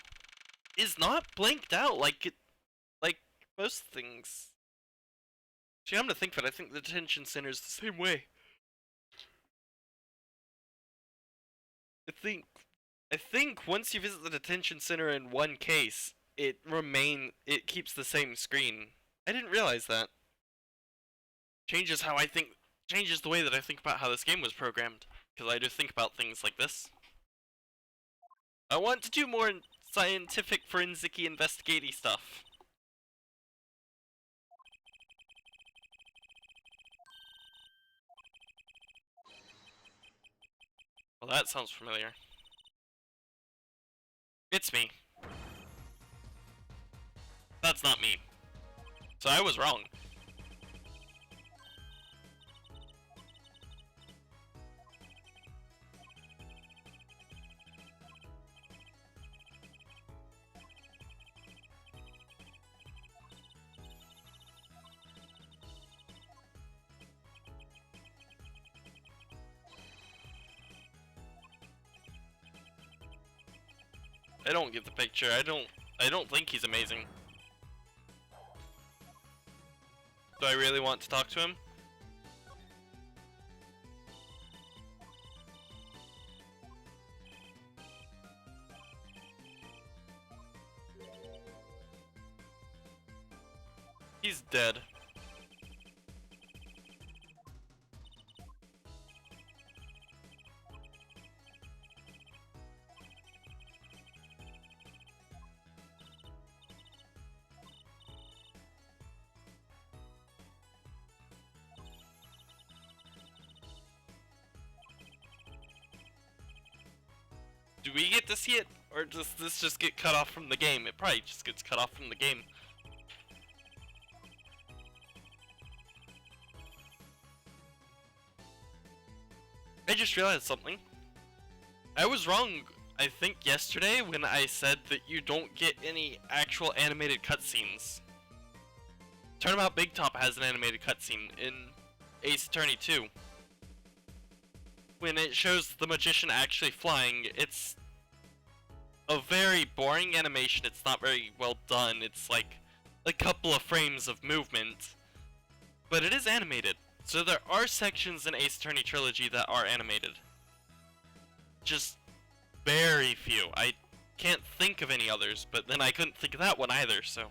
is not blanked out like most things. Actually, I'm gonna think that I think the detention center is the same way. I think once you visit the detention center in one case, it keeps the same screen. I didn't realize that. Changes the way that I think about how this game was programmed, because I do think about things like this. I want to do more scientific, forensic-y, investigative stuff. Well, that sounds familiar. It's me. That's not me. So I was wrong. I don't get the picture. I don't think he's amazing. Do I really want to talk to him? He's dead. Do we get to see it? Or does this just get cut off from the game? It probably just gets cut off from the game. I just realized something. I was wrong, I think, yesterday when I said that you don't get any actual animated cutscenes. Turnabout Big Top has an animated cutscene in Ace Attorney 2. When it shows the magician actually flying, it's a very boring animation. It's not very well done. It's like a couple of frames of movement, but it is animated. So there are sections in Ace Attorney Trilogy that are animated. Just very few. I can't think of any others, but then I couldn't think of that one either, so.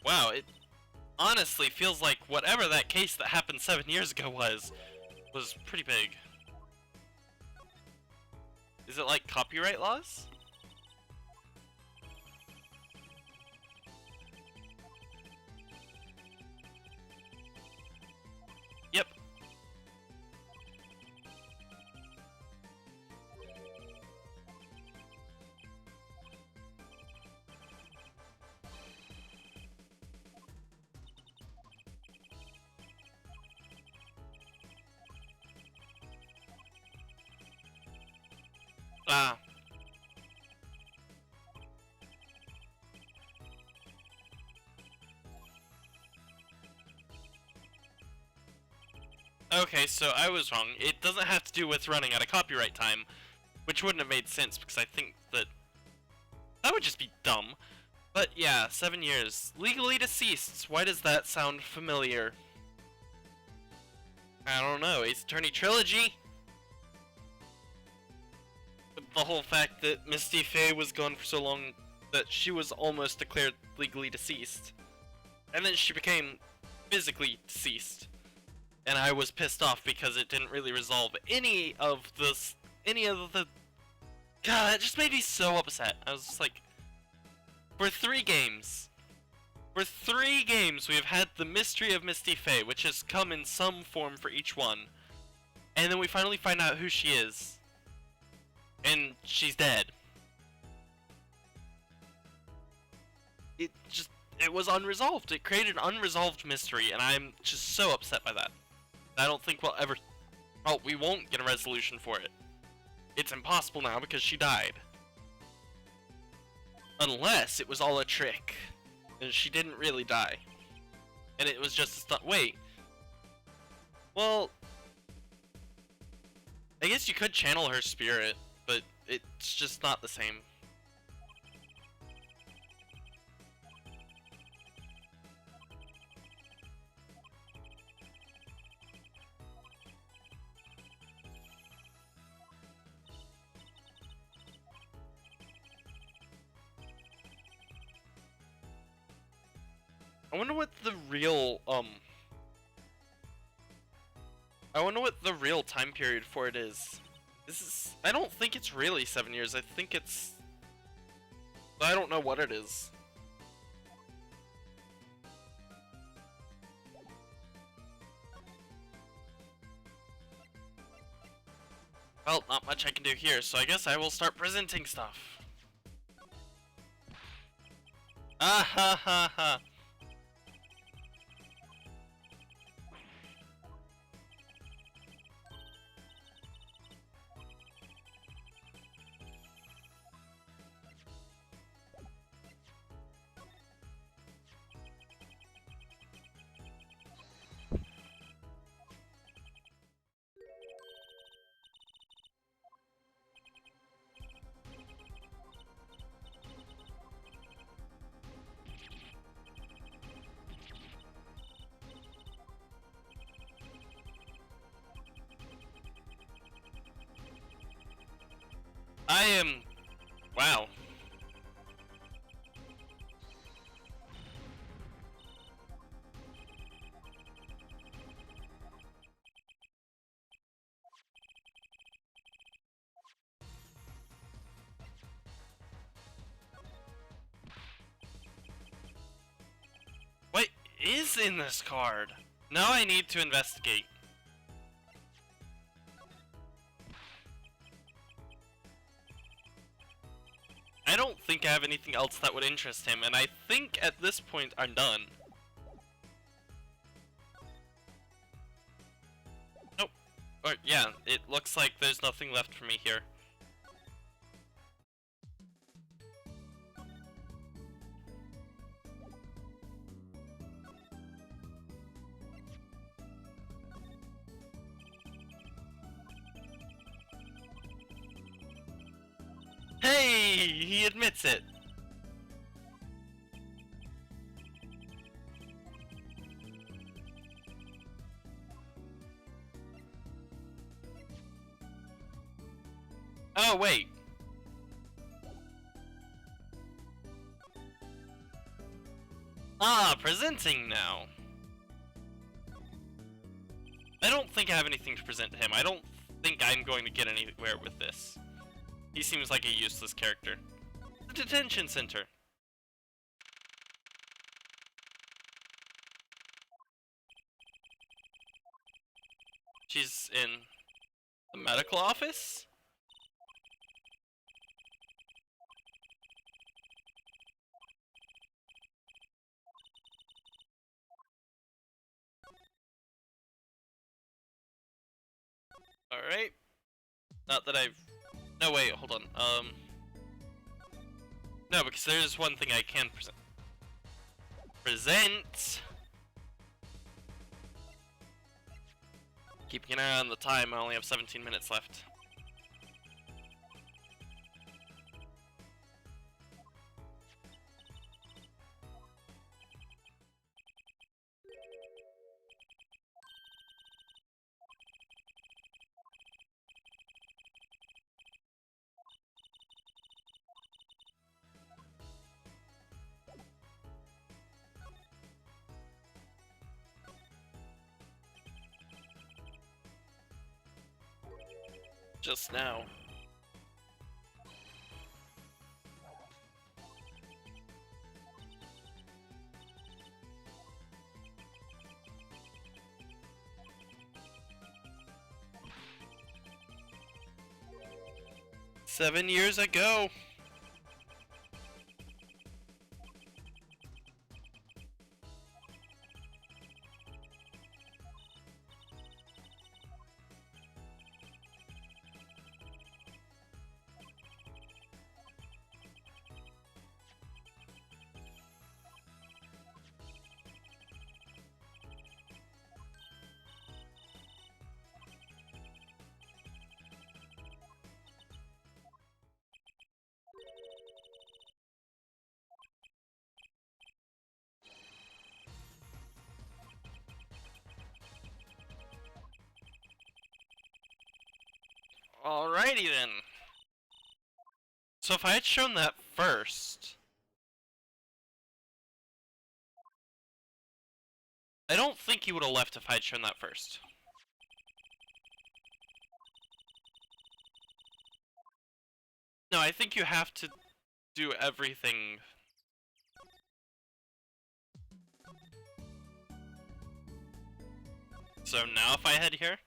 Wow, it honestly feels like whatever that case that happened 7 years ago was pretty big. Is it like copyright laws? Yep. Ah. Okay, so I was wrong. It doesn't have to do with running out of copyright time, which wouldn't have made sense because I think that would just be dumb. But yeah, 7 years. Legally deceased. Why does that sound familiar? I don't know. Ace Attorney Trilogy? The whole fact that Misty Faye was gone for so long that she was almost declared legally deceased. And then she became physically deceased. And I was pissed off because it didn't really resolve any of the... God, that just made me so upset. I was just like... For 3 games, we have had the mystery of Misty Faye, which has come in some form for each one. And then we finally find out who she is. And she's dead. It was unresolved. It created an unresolved mystery, and I'm just so upset by that. I don't think we'll ever... Oh, we won't get a resolution for it. It's impossible now because she died. Unless it was all a trick. And she didn't really die. And it was just a stunt. Wait. Well... I guess you could channel her spirit, but it's just not the same. I wonder what the real, I wonder what the real time period for it is. I don't think it's really 7 years. I think it's... I don't know what it is. Well, not much I can do here, so I guess I will start presenting stuff. Ah ha ha ha. I am... wow. What is in this card? Now I need to investigate. I don't think I have anything else that would interest him, and I think at this point I'm done. Nope. Or, yeah, it looks like there's nothing left for me here. Hey! He admits it! Oh, wait. Ah, presenting now. I don't think I have anything to present to him. I don't think I'm going to get anywhere with this. He seems like a useless character. The detention center. She's in the medical office? Alright. Not that I've... no, wait, hold on. No, because there's one thing I can present. Keeping an eye on the time, I only have 17 minutes left. Just now. Seven years ago. Alrighty then. So if I had shown that first... I don't think he would have left if I had shown that first. No, I think you have to do everything. So now if I head here...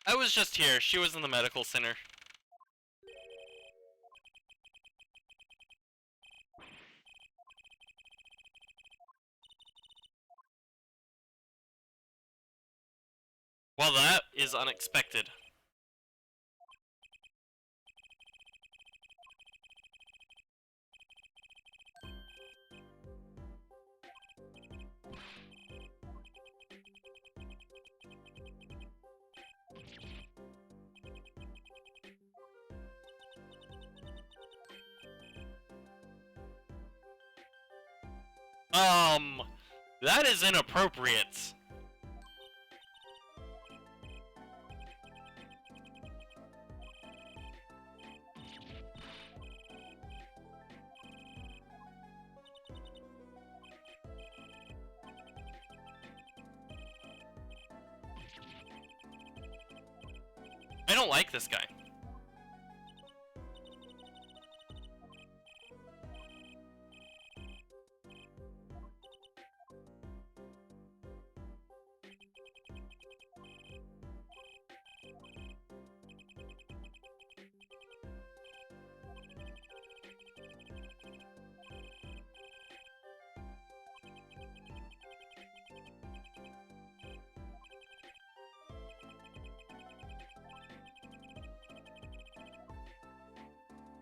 I was just here. She was in the medical center. Well, that is unexpected. That is inappropriate. I don't like this guy.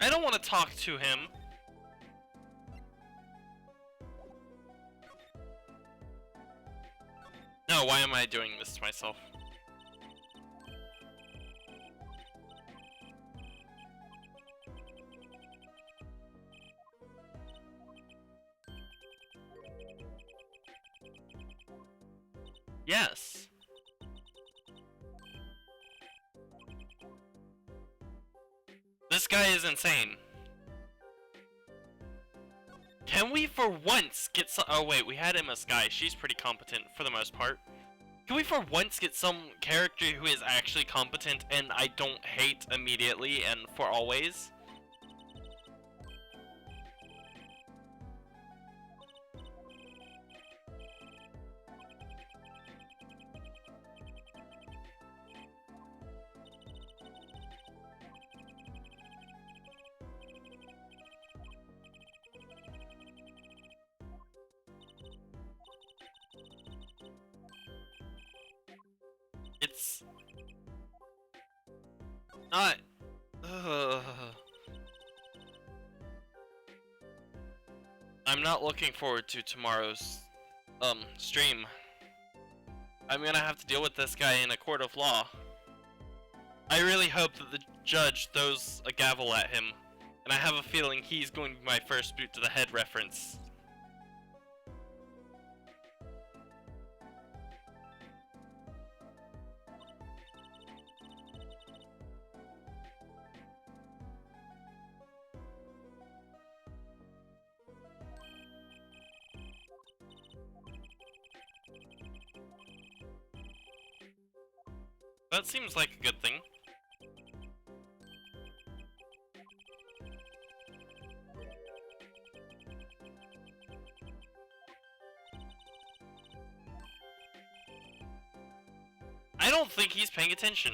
I don't want to talk to him. No, why am I doing this to myself? Yes. This guy is insane. Can we for once get some— oh wait, we had Emma Sky. She's pretty competent for the most part. Can we for once get some character who is actually competent and I don't hate immediately and for always? It's not. I'm not looking forward to tomorrow's stream. I'm gonna have to deal with this guy in a court of law. I really hope that the judge throws a gavel at him, and I have a feeling he's going to be my first boot to the head reference. That seems like a good thing. I don't think he's paying attention.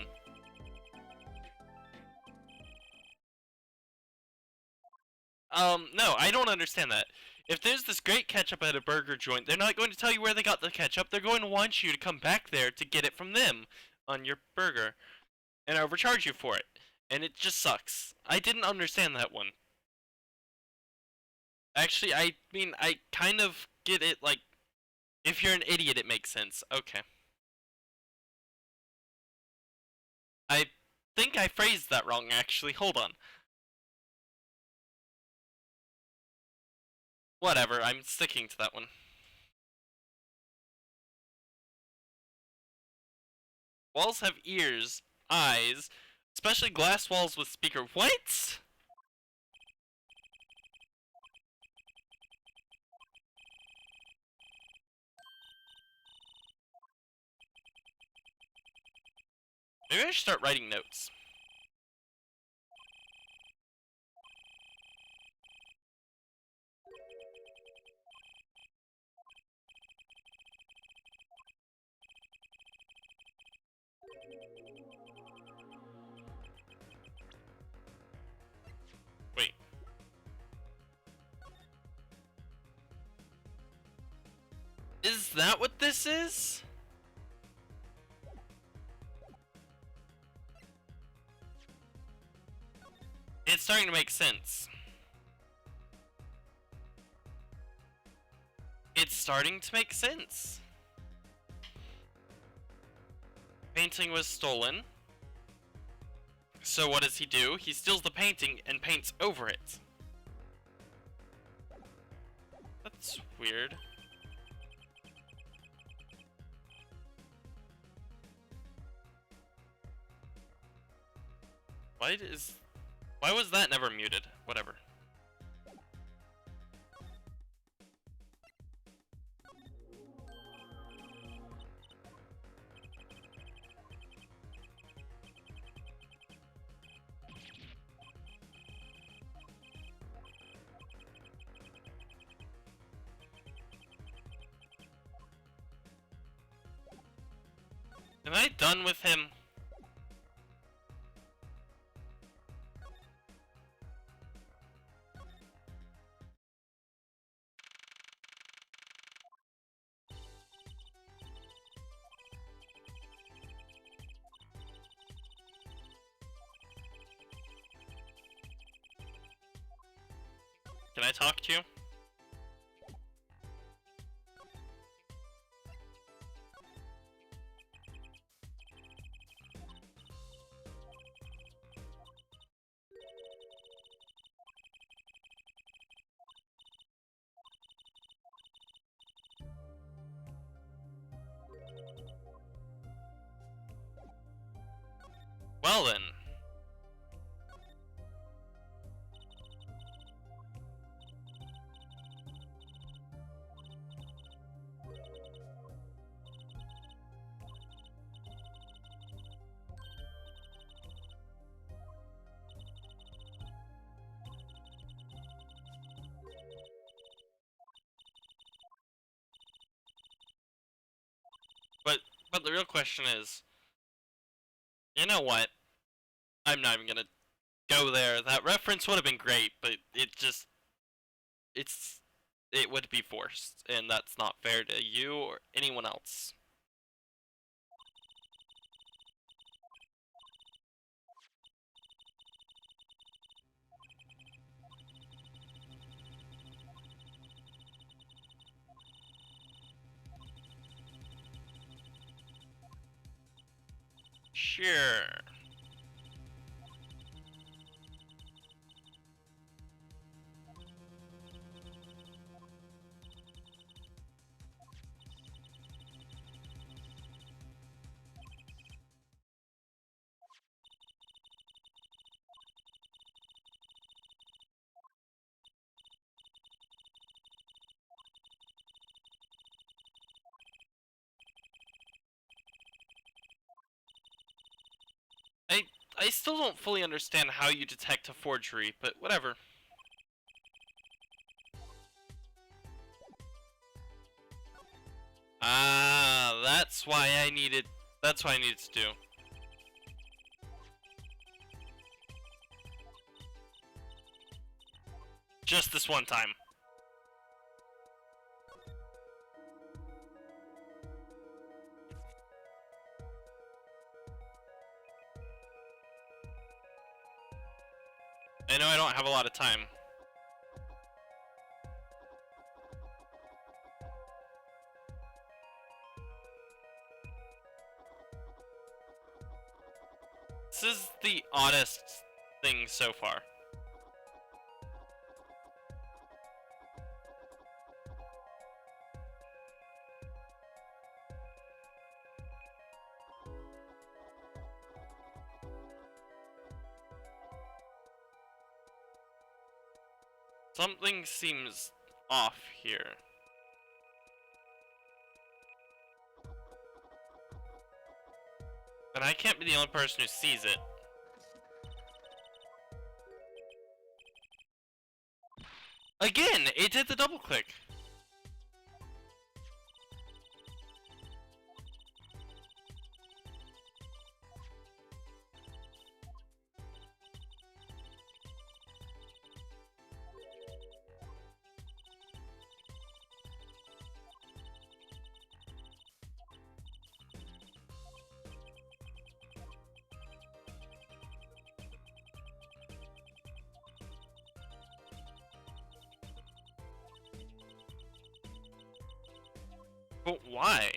No, I don't understand that. If there's this great ketchup at a burger joint, they're not going to tell you where they got the ketchup. They're going to want you to come back there to get it from them on your burger and overcharge you for it. And it just sucks. I didn't understand that one. Actually, I mean, I kind of get it, like, if you're an idiot, it makes sense. Okay. I think I phrased that wrong, actually. Hold on. Whatever, I'm sticking to that one. Walls have ears, eyes, especially glass walls with speaker. What? Maybe I should start writing notes. Is that what this is? It's starting to make sense. It's starting to make sense. Painting was stolen. So what does he do? He steals the painting and paints over it. That's weird. Why was that never muted? Whatever. Am I done with him? Can I talk to you? Well then. But the real question is, you know what? I'm not even gonna go there. That reference would have been great, but it would be forced, and that's not fair to you or anyone else. Sure. I still don't fully understand how you detect a forgery, but whatever. Ah, that's what I needed to do. Just this one time. I know I don't have a lot of time. This is the oddest thing so far. Something seems off here. And I can't be the only person who sees it. Again, it did the double click. But why?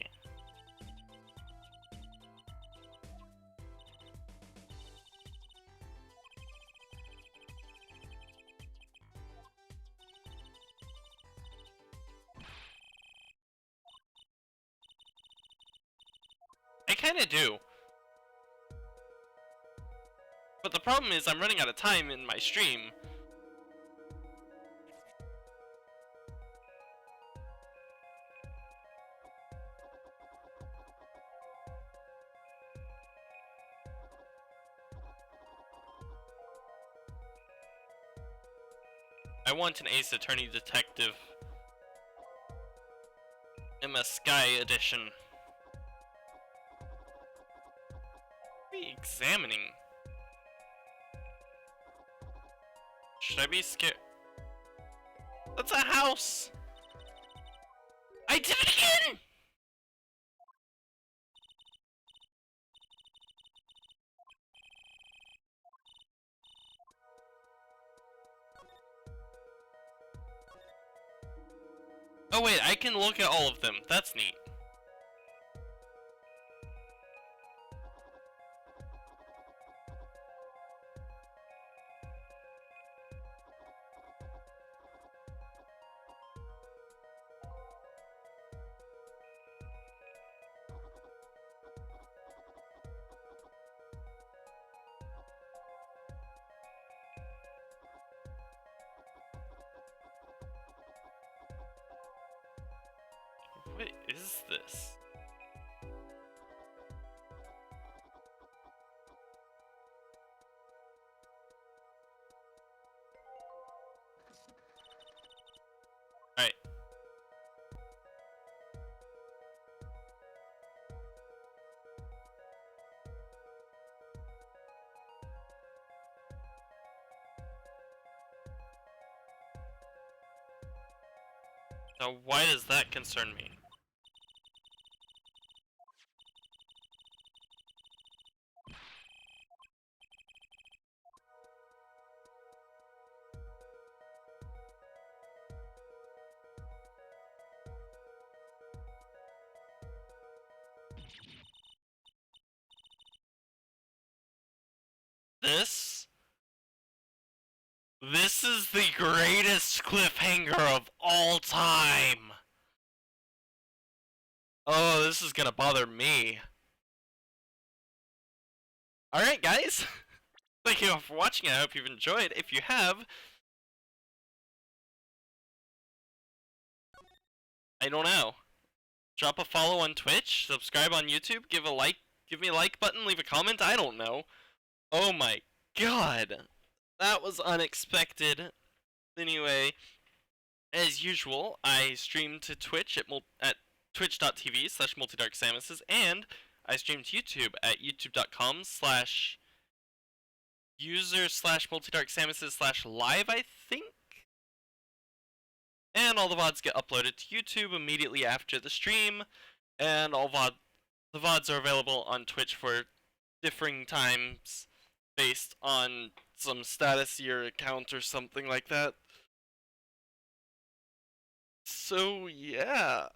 I kinda do. But the problem is I'm running out of time in my stream. I want an Ace Attorney Detective Emma Sky edition. What are we examining? Should I be scared? That's a house! I did it again! Oh wait, I can look at all of them. That's neat. What is this? Alright. Now why does that concern me? This is the greatest cliffhanger of all time! Oh, this is gonna bother me. Alright guys, thank you all for watching, I hope you've enjoyed. If you have, I don't know. Drop a follow on Twitch, subscribe on YouTube, give me a like button, leave a comment, I don't know. Oh my god! That was unexpected. Anyway, as usual, I stream to Twitch at twitch.tv/multidarksamuses, and I stream to YouTube at youtube.com/user/multidarksamuses/live, I think? And all the VODs get uploaded to YouTube immediately after the stream, and the VODs are available on Twitch for differing times based on some status of your account or something like that. So yeah,